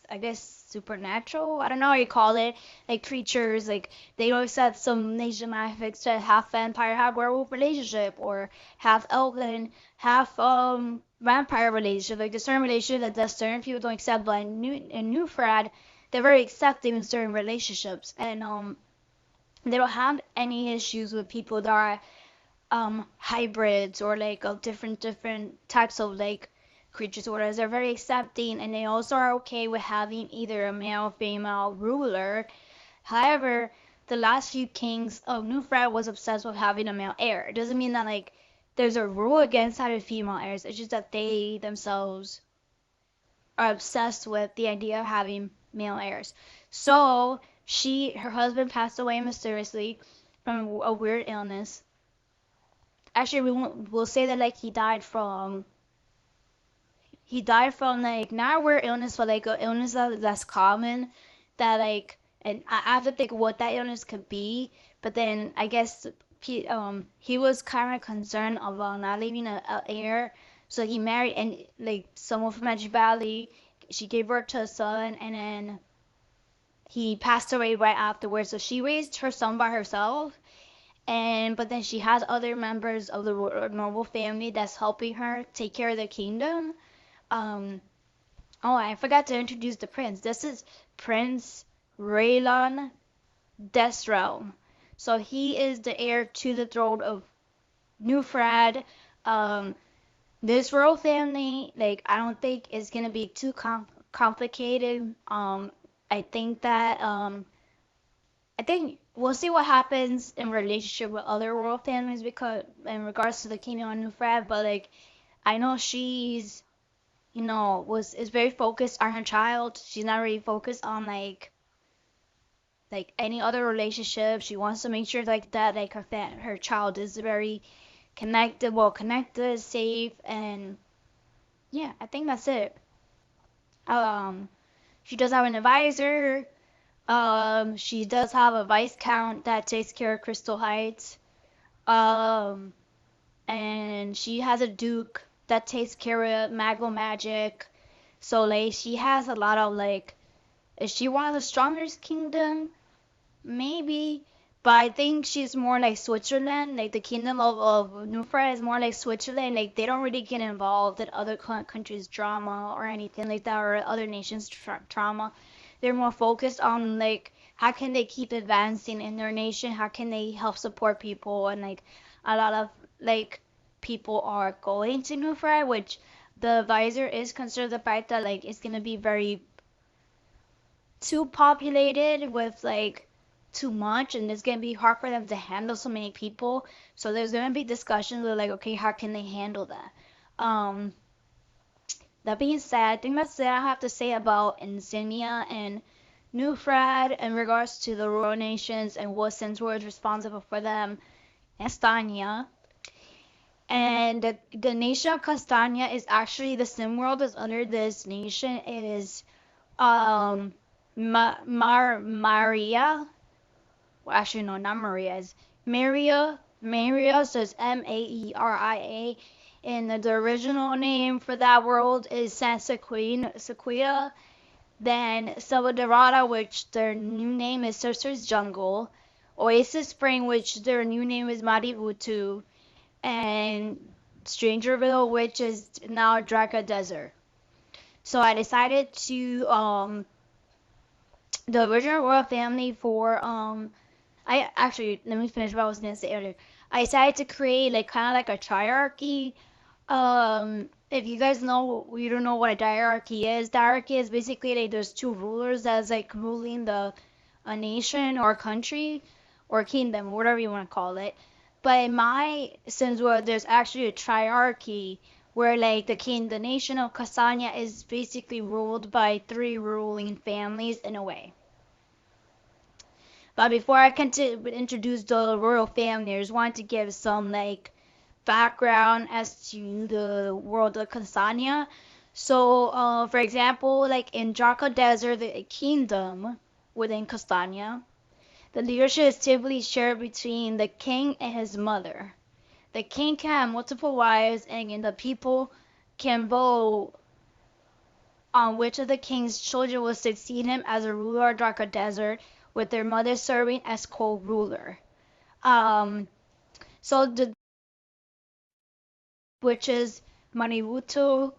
I guess supernatural. I don't know how you call it. Like creatures, like they don't accept some nation magics to half vampire, half werewolf relationship, or half elven, half vampire relationship. Like the certain relationship that certain people don't accept. But in New Frad, they're very accepting in certain relationships, and they don't have any issues with people that are hybrids or like of different types of like creatures or whatever. They're very accepting, and they also are okay with having either a male or female ruler. However, the last few kings of Newfred was obsessed with having a male heir. It doesn't mean that like there's a rule against having female heirs. It's just that they themselves are obsessed with the idea of having male heirs. So her husband passed away mysteriously from a weird illness. Actually, we'll say that like he died from like not a weird illness, but like an illness that's common, that like, and I have to think what that illness could be. But then I guess he was kind of concerned about not leaving a heir, so he married, and like someone from Magic Valley. She gave birth to a son, and then he passed away right afterwards. So she raised her son by herself, and but then she has other members of the noble family that's helping her take care of the kingdom. Um, oh, I forgot to introduce the prince. This is Prince Raylon Desrealm. So he is the heir to the throne of Newfrad. Um, this royal family, like, I don't think it's gonna be too complicated. I think that I think we'll see what happens in relationship with other royal families because in regards to the kingdom of Newfrad. But like, I know she's, you know, is very focused on her child. She's not really focused on like any other relationship. She wants to make sure like that like her child is very connected, safe, and yeah, I think that's it. Um, she does have an advisor. She does have a vice count that takes care of Crystal Heights. Um, and she has a duke that takes care of Maglo Magic. So like she has a lot of like, is she one of the strongest kingdom? Maybe. But I think she's more like Switzerland. Like the kingdom of Nufra is more like Switzerland. Like they don't really get involved in other countries' drama or anything like that, or other nations' trauma. They're more focused on like how can they keep advancing in their nation? How can they help support people? And like a lot of like people are going to Nufra, which the advisor is concerned the fact that like it's gonna be very too populated with like too much, and it's gonna be hard for them to handle so many people. So there's gonna be discussions of like, okay, how can they handle that? Um, that being said, I think that's it I have to say about Insignia and Newfrad in regards to the rural nations and what Centaur is responsible for them. Estania. And the nation of Castania is actually the sim world is under this nation. It is um Maria. Well, actually, no, not Maria. It's Maria. Maria, so it's Maeria. And the original name for that world is San Sequia. Then Selva Dorada, which their new name is Sister's Jungle. Oasis Spring, which their new name is Marivutu. And Strangerville, which is now Draca Desert. So I decided to the original royal family for I actually let me finish what I was gonna say earlier. I decided to create like kind of like a triarchy. If you guys know, you don't know what a diarchy is. Diarchy is basically like there's two rulers that's like ruling the a nation or country or kingdom, whatever you want to call it. But in my sense, where there's actually a triarchy where like the nation of Castania is basically ruled by three ruling families in a way. But before I can introduce the royal family, I just wanted to give some like background as to the world of Castania. So, for example, like in Jaca Desert, the kingdom within Castania, the leadership is typically shared between the king and his mother. The king can have multiple wives, and the people can vote on which of the king's children will succeed him as a ruler of Jaca Desert, with their mother serving as co-ruler. Um, so the which is Maniwutu,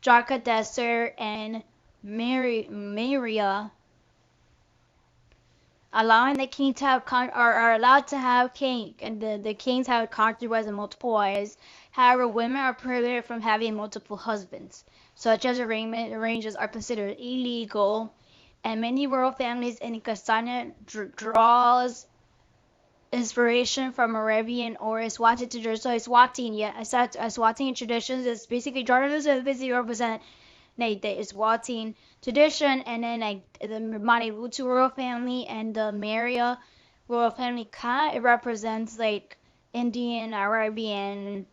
Jarkadesser, and Maria, allowing the king to have are allowed to have king, and the kings have concubines and multiple wives. However, women are prohibited from having multiple husbands. Such as arrangements are considered illegal, and many royal families in Castania draws inspiration from Arabian or Eswatini tradition. So Eswatini, yeah, Eswatini traditions is basically journalism is basically represent like the Eswatini tradition, and then like the Maniwutu royal family and the Maria royal family kind of represents like Indian, Arabian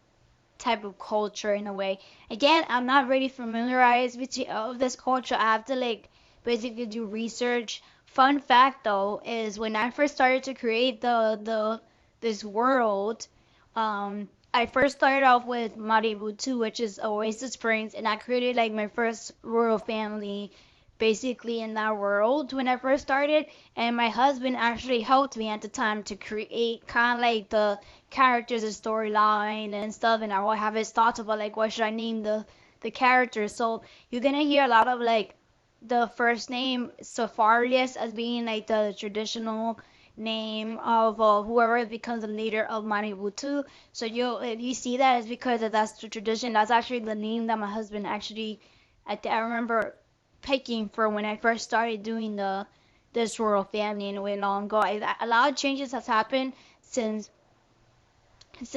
type of culture in a way. Again, I'm not really familiarized with this culture. I have to like basically do research. Fun fact though is when I first started to create the this world, I first started off with Maributu, which is Oasis Springs, and I created like my first royal family basically in that world when I first started. And my husband actually helped me at the time to create kind of like the characters and storyline and stuff, and I will have his thoughts about like what should I name the characters. So you're gonna hear a lot of like the first name Safarius as being like the traditional name of whoever becomes the leader of Manibutu. So you if you see that, it's because that's the tradition. That's actually the name that my husband actually I remember picking for when I first started doing the this royal family and way long ago. A lot of changes has happened since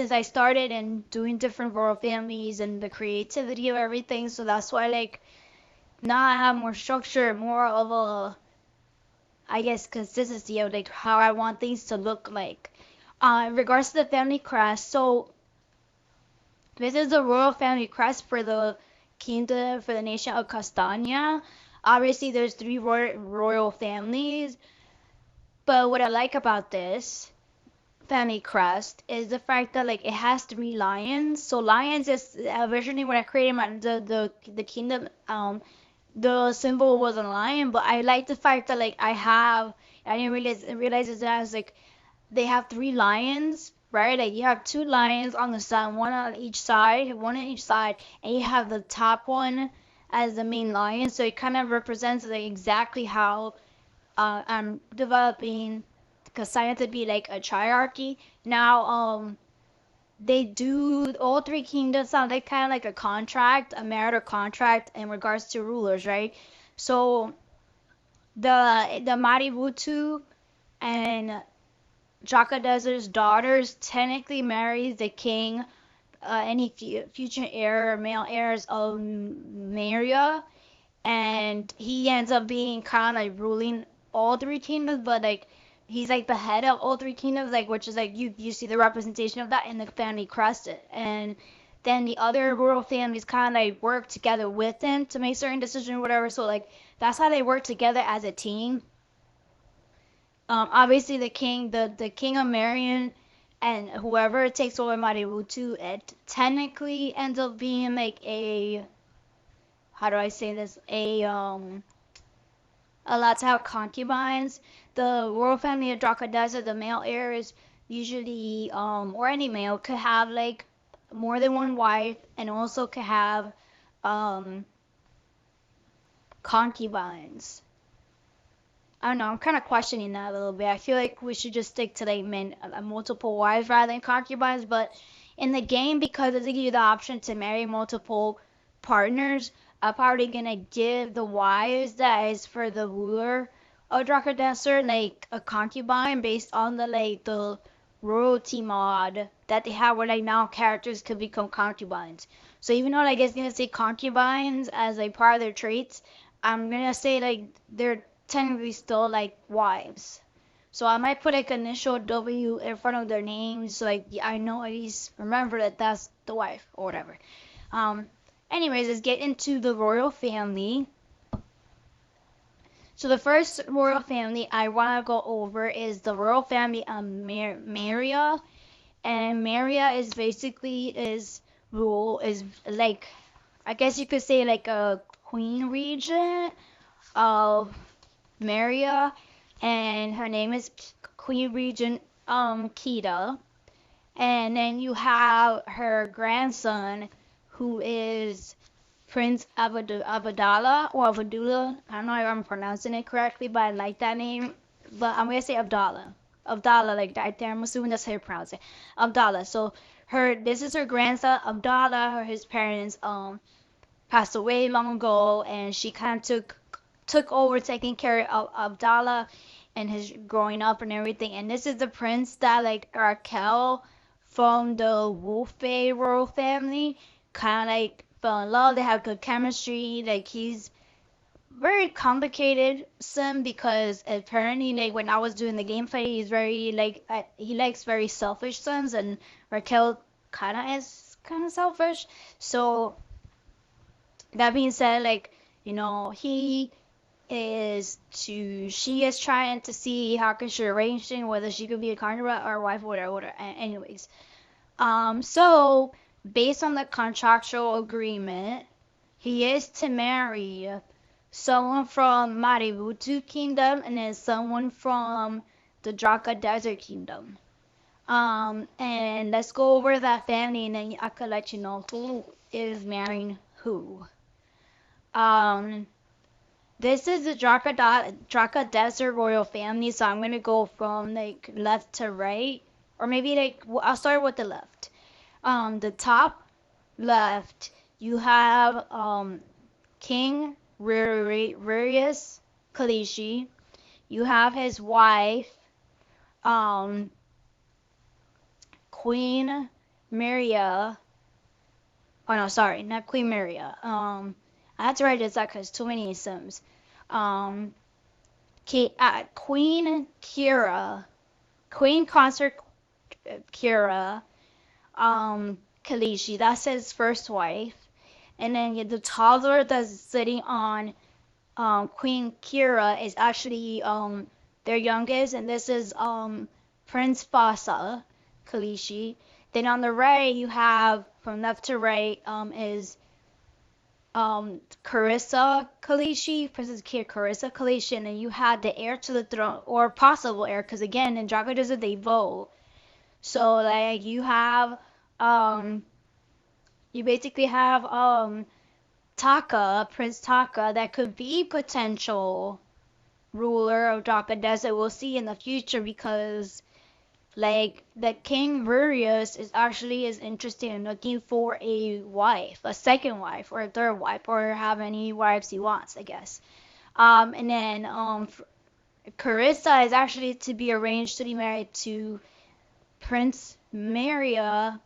I started and doing different royal families and the creativity of everything. So that's why like now I have more structure, more of a I guess consistency of like how I want things to look like. In regards to the family crest, so this is the royal family crest for the kingdom for the nation of Castania. Obviously, there's three royal families, but what I like about this family crest is the fact that like it has three lions. So lions is originally when I created the kingdom, the symbol was a lion, but I like the fact that like I didn't realize it as like they have three lions, right? Like you have two lions on the side, one on each side, and you have the top one as the main lion. So it kind of represents like exactly how I'm developing Cassandra to be like a triarchy. Now, they do all three kingdoms sound like kind of like a contract, a marital contract in regards to rulers, right? So the Marivutu and Jakadezer's daughters technically marries the king, any future heir or male heirs of Maria, and he ends up being kind of like ruling all three kingdoms, but like he's like the head of all three kingdoms, like which is like you see the representation of that in the family crest, and then the other royal families kind of like work together with them to make certain decisions or whatever. So like that's how they work together as a team. Obviously the king of Marion and whoever takes over Maributu, it technically ends up being like a, how do I say this, a lot to have concubines. The royal family of Drakadeza, the male heir is usually, or any male could have like more than one wife, and also could have um, concubines. I don't know. I'm kind of questioning that a little bit. I feel like we should just stick to like men, multiple wives rather than concubines. But in the game, because it gives you the option to marry multiple partners, I'm probably gonna give the wives that is for the ruler of Drakadesser like a concubine based on the like the royalty mod that they have, where like now characters could become concubines. So even though like it's gonna say concubines as like part of their traits, I'm gonna say like they're technically still like wives. So I might put like initial W in front of their names, so like I know at least remember that that's the wife or whatever. Um, anyways, let's get into the royal family. So the first royal family I want to go over is the royal family of Maria, and Maria is basically is rule is like, I guess you could say like a queen regent of Maria, and her name is Queen Regent Kita. And then you have her grandson, who is Prince Abdallah or Abdullah. I don't know if I'm pronouncing it correctly, but I like that name. But I'm gonna say Abdallah. Abdallah, like that there. I'm assuming that's how you pronounce it. Abdallah. So this is her grandson Abdallah. His parents passed away long ago, and she kind of took over taking care of Abdallah and his growing up and everything. And this is the prince that like Raquel from the Wolfe royal family kind of like fell in love. They have good chemistry. Like he's very complicated sim, because apparently like when I was doing the gameplay, he's very like he likes very selfish sons, and Raquel kind of is kind of selfish. So that being said, like, she is trying to see how can she arrange things, whether she could be a concubine or wife or whatever. Anyways, so based on the contractual agreement, he is to marry someone from Maributu Kingdom and then someone from the Draka Desert Kingdom. And let's go over that family, and then I could let you know who is marrying who. Um, this is the Draka Desert royal family, so I'm gonna go from like left to right, or maybe like I'll start with the left. The top left, you have King Ririus Kalishi. You have his wife, um, Queen Maria. Oh no, sorry, not Queen Maria. I had to write this out because too many Sims. Um, Queen Kira, Queen Consort Kira, Kalishi. That's his first wife. And then the toddler that's sitting on Queen Kira is actually their youngest, and this is Prince Fasa Kalishi. Then on the right you have, from left to right, is Carissa Kalishi, Princess Carissa Kalishi, and then you had the heir to the throne, or possible heir, because again in Dragon Desert they vote. So like um you basically have Taka, Prince Taka, that could be potential ruler of Draka Desert. We'll see in the future, because like the King Rurius is interested in looking for a wife, a second wife or a third wife, or how many wives he wants, I guess. And then Carissa is actually to be arranged to be married to Prince Maria.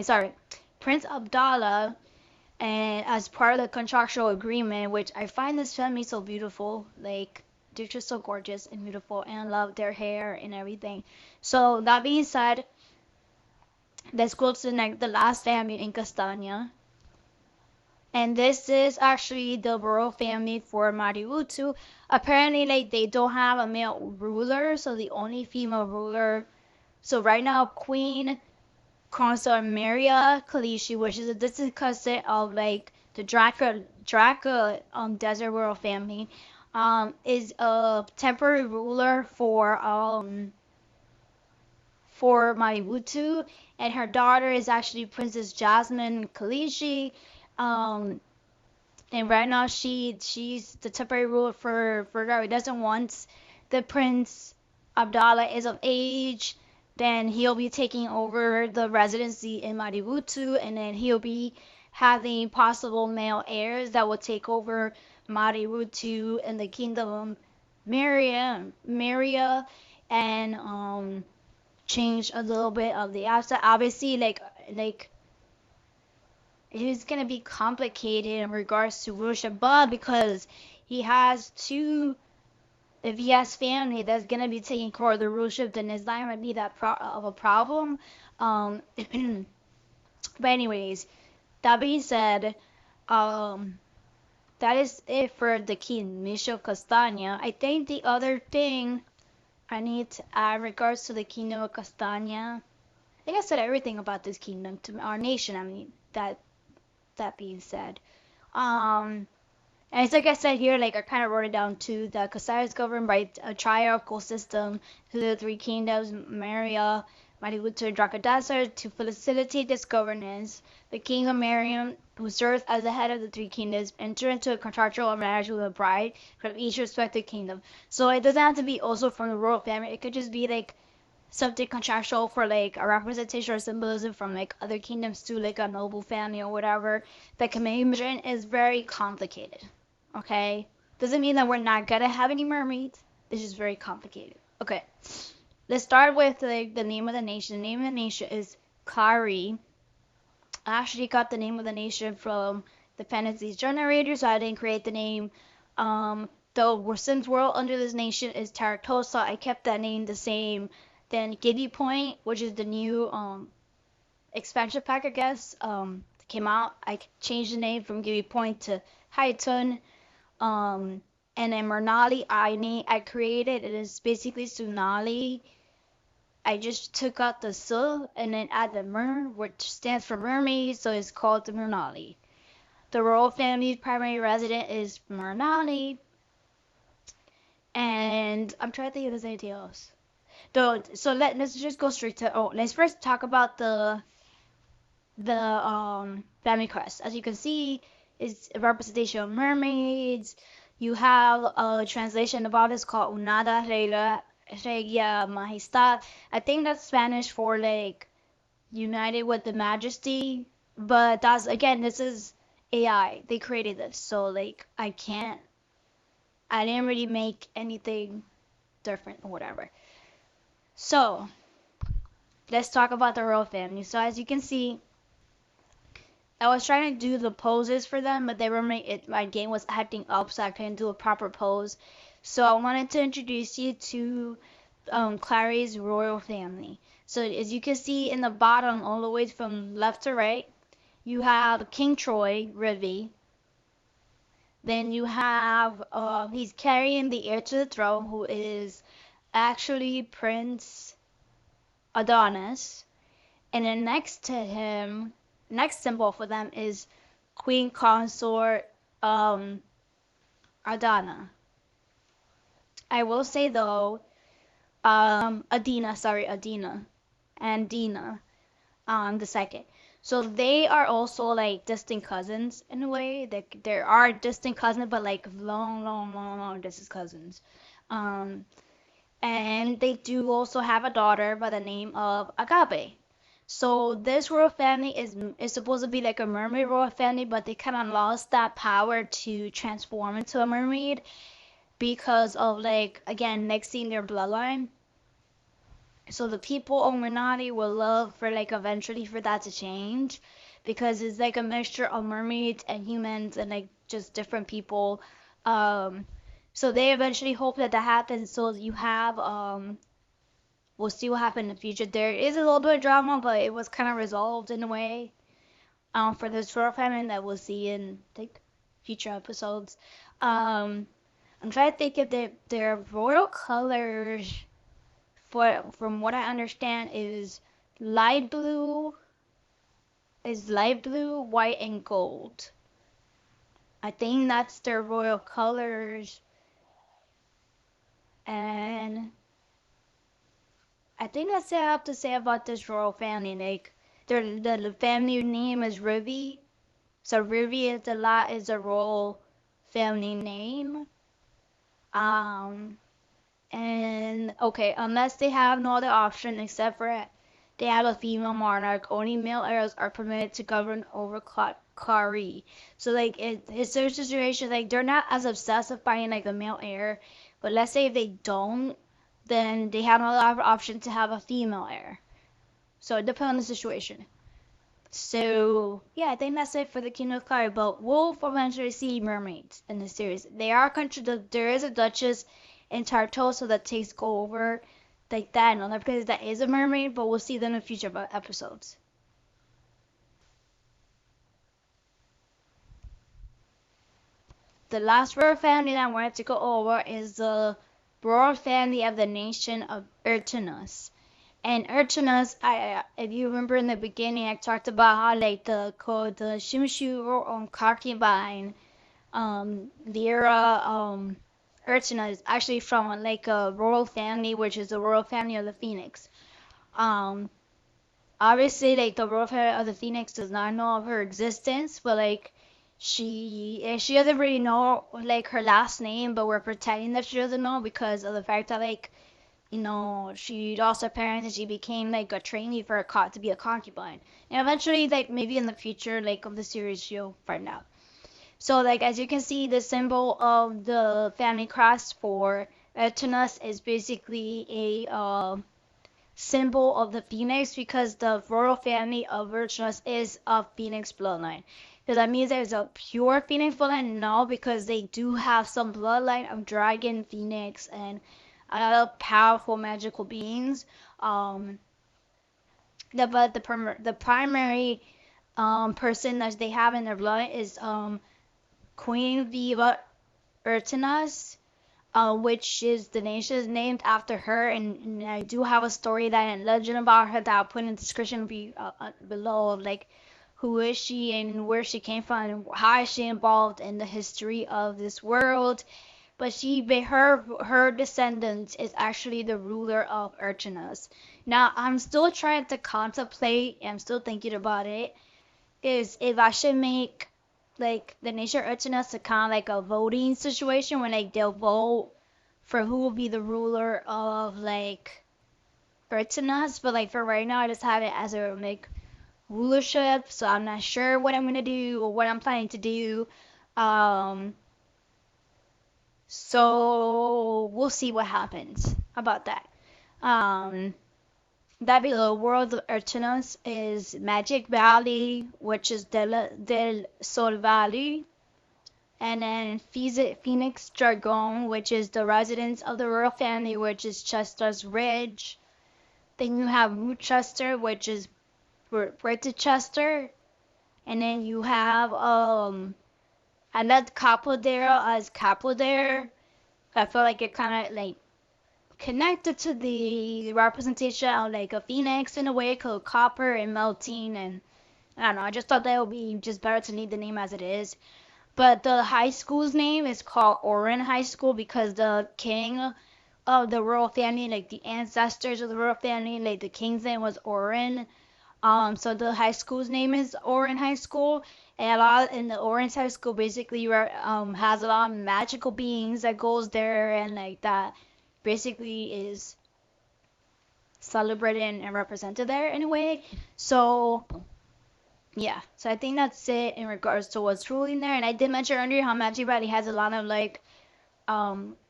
Sorry, Prince Abdallah, and as part of the contractual agreement, which I find this family so beautiful, like they're just so gorgeous and beautiful, and I love their hair and everything. So that being said, Let's go to the last family in Castania. And this is actually the royal family for Mariutu. Apparently, like they don't have a male ruler, so the only female ruler. So right now, Queen Consort Maria Kalishi, which is a distant cousin of like the Draca desert royal family, is a temporary ruler for Mariutu, and her daughter is actually Princess Jasmine Kalishi. Um, and right now she's the temporary ruler for Rari. Doesn't once the Prince Abdallah is of age, then he'll be taking over the residency in Maributu, and then he'll be having possible male heirs that will take over Maributu and the kingdom of Maria, and change a little bit of the outside. Obviously, like it is going to be complicated in regards to Rushabah because he has two. If he has family that's going to be taking care of the rulership, then it's not going to be that of a problem. But anyways, that being said, um, that is it for the king, Michel Castagna. I think the other thing I need to add in regards to the kingdom of Castagna, I think I said everything about this kingdom to our nation. I mean, that being said, um, and it's like I said here, like I kind of wrote it down too. That Kasai is governed by a triarchal system to the three kingdoms, Maria, Maributu, and Drakadasar. To facilitate this governance, the king of Mariam, who serves as the head of the three kingdoms, enter into a contractual marriage with a bride from each respective kingdom. So it doesn't have to be also from the royal family. It could just be like something contractual for like a representation or symbolism from like other kingdoms to like a noble family or whatever. The commandment is very complicated. Okay? Doesn't mean that we're not gonna have any mermaids. It's just very complicated. Okay. Let's start with like the name of the nation. The name of the nation is Kari. I actually got the name of the nation from the Fantasy Generator, so I didn't create the name. The Sims world under this nation is Taratosa. I kept that name the same. Then Giddy Point, which is the new expansion pack, I guess, came out. I changed the name from Giddy Point to Haitun. And then Mernali I created. It is basically Sunali. I just took out the su and then add the mer, which stands for mermaid, so it's called the Mernali. The royal family's primary resident is Mernali. And I'm trying to think if there's anything else. So let's just go straight to let's first talk about the family crest. As you can see, it's a representation of mermaids. You have a translation about this called Unada Regia Majestad. I think that's Spanish for like united with the majesty. But that's again, this is AI. They created this, so like I didn't really make anything different or whatever. So let's talk about the royal family. So as you can see, I was trying to do the poses for them, but my game was acting up, so I couldn't do a proper pose. So I wanted to introduce you to Clary's royal family. So as you can see in the bottom, all the way from left to right, you have King Troy, Rivi. Then you have he's carrying the heir to the throne, who is actually Prince Adonis. And then next to him, next symbol for them is Queen Consort Adana. I will say though, Adina, and Dina, the second. So they are also like distant cousins in a way. There are distant cousins, but like long distant cousins. Um, and they do also have a daughter by the name of Agape. So this royal family is supposed to be like a mermaid royal family, but they kind of lost that power to transform into a mermaid because of like again mixing their bloodline. So the people of Minati will love for like eventually for that to change because it's like a mixture of mermaids and humans and like just different people. Um, so they eventually hope that that happens. So you have we'll see what happens in the future. There is a little bit of drama, but it was kind of resolved in a way. For this royal family that we'll see in like future episodes. Um, I'm trying to think if their royal colors, from what I understand, light blue, light blue, white, and gold. I think that's their royal colors, and I think that's what I have to say about this royal family. Like, the family name is Ruby, so Ruby is a royal family name. Um, And okay, unless they have no other option except for they have a female monarch, only male heirs are permitted to govern over Kari. So like it's their situation like they're not as obsessed with finding like a male heir, but let's say if they don't, then they have no other option to have a female heir. So it depends on the situation. So yeah, I think that's it for the Kingdom of Kari. But we'll eventually see mermaids in the series. They are country. There is a Duchess in Tartosa that takes over like that, and other places that is a mermaid. But we'll see them in future episodes. The last royal family that I wanted to go over is the royal family of the nation of Urtanus. And Urchinus, if you remember in the beginning, I talked about how like the Shimshu concubine, Lyra, Urchina is actually from like a royal family, which is the royal family of the Phoenix. Um, Obviously, like the royal family of the Phoenix does not know of her existence, but like she doesn't really know like her last name, but we're pretending that she doesn't know because of the fact that like she lost her parents and she became like a trainee for a to be a concubine. And eventually, like maybe in the future, like of the series, she'll find out. So like as you can see, the symbol of the family crest for Eternas is basically a symbol of the phoenix because the royal family of Eternas is a phoenix bloodline. Does that mean there's a pure phoenix bloodline? No, because they do have some bloodline of dragon, phoenix, and other powerful magical beings. Um, the primary person that they have in their blood is Queen Viva Urtanas, which is the nation is named after her, and I do have a story that and legend about her that I'll put in the description below of like who is she and where she came from and how is she involved in the history of this world. But her descendants is actually the ruler of Urchanas. Now I'm still trying to contemplate. I'm still thinking about it. Is if I should make like the nation of Urchanas a kind of like a voting situation when like they'll vote for who will be the ruler of like Urchanas. But like for right now, I just have it as a like rulership. So I'm not sure what I'm gonna do or what I'm planning to do. Um, So we'll see what happens about that. Um, that below World of Urchinos is Magic Valley, which is del Sol Valley, and then Phoenix Dragon, which is the residence of the royal family, which is Chester's Ridge. Then you have Rochester, which is Greater Chester, and then you have another couple there as couple there. I feel like it kind of like connected to the representation of like a phoenix in a way called copper and melting, and I don't know, I just thought that would be just better to leave the name as it is. But the high school's name is called Orin High School because the king of the royal family, like the ancestors of the royal family, like the king's name was Orin. So the high school's name is Orin High School, and a lot in the Orange High School basically has a lot of magical beings that goes there and like that basically is celebrated and represented there in a way. So yeah, so I think that's it in regards to what's ruling there. And I did mention earlier how Magic Valley has a lot of like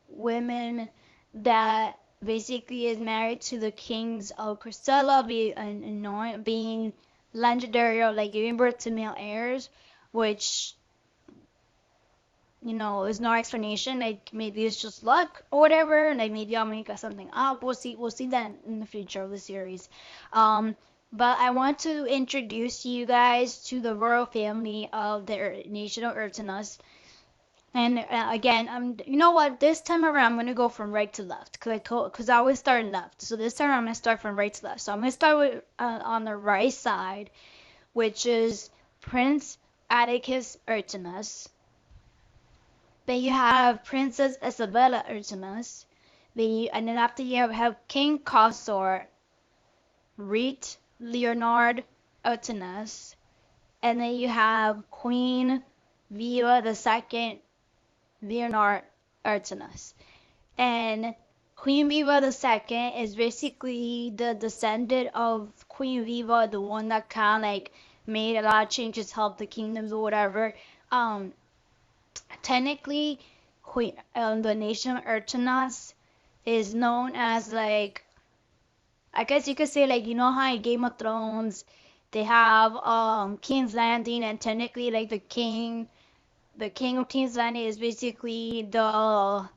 women that basically is married to the kings of Cristela, being legendary or like giving birth to male heirs, which there's no explanation. Like maybe it's just luck or whatever. Like maybe I'll make something up. We'll see. We'll see that in the future of the series. Um, but I want to introduce you guys to the royal family of the nation of Urtanus. And again, you know what? This time around, I'm gonna go from right to left because I always start left. So this time I'm gonna start from right to left. So I'm gonna start with on the right side, which is Prince Atticus Urtanus. Then you have Princess Isabella Urtanus. And then after you have King Consort, Reet Leonard Urtanus. And then you have Queen Viva II Leonard Urtanus. And Queen Viva II is basically the descendant of Queen Viva, the one that kind of like made a lot of changes, helped the kingdoms or whatever. Technically, the nation of Urtanas is known as like, I guess you could say like, how in Game of Thrones they have King's Landing, and technically like the king of King's Landing is basically the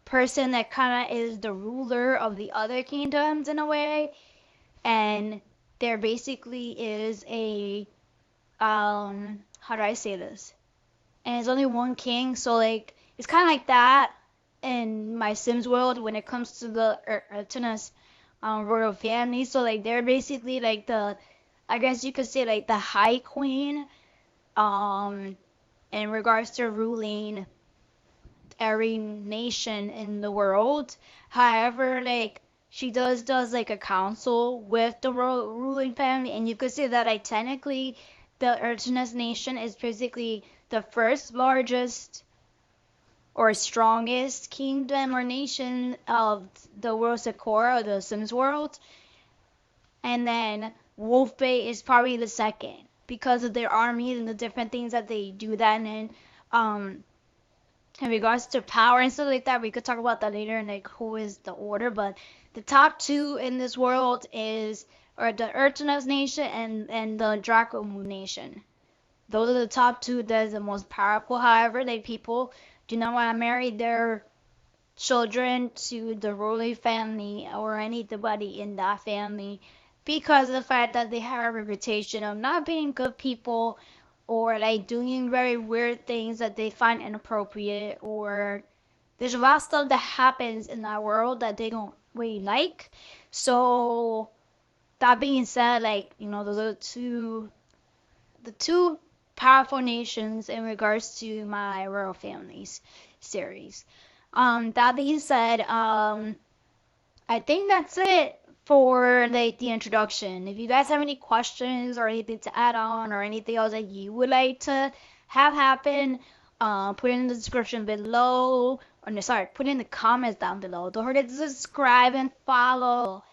person that kind of is the ruler of the other kingdoms in a way, and there basically is a how do I say this? And it's only one king, so like it's kind of like that in my Sims world when it comes to the Urtanus royal family. So like they're basically like I guess you could say like the high queen um in regards to ruling every nation in the world. However, like she does like a council with the ruling family, and you could say that like technically the Urtanus nation is basically the first largest or strongest kingdom or nation of the world Sakura or the Sims world. And then Wolf Bay is probably the second because of their armies and the different things that they do then. And in regards to power and stuff like that, we could talk about that later and like who is the order. But the top two in this world are the Urtanus nation and the Draco Moon nation. Those are the top two that is the most powerful. However, like people do not want to marry their children to the ruling family or anybody in that family because of the fact that they have a reputation of not being good people or like doing very weird things that they find inappropriate, or there's a lot of stuff that happens in that world that they don't really like. So that being said, like those are the two powerful nations in regards to my royal families series. That being said, I think that's it for like the introduction. If you guys have any questions or anything to add on or anything else that you would like to have happen, put it in the description below. Or no, sorry, put it in the comments down below. Don't forget to subscribe and follow.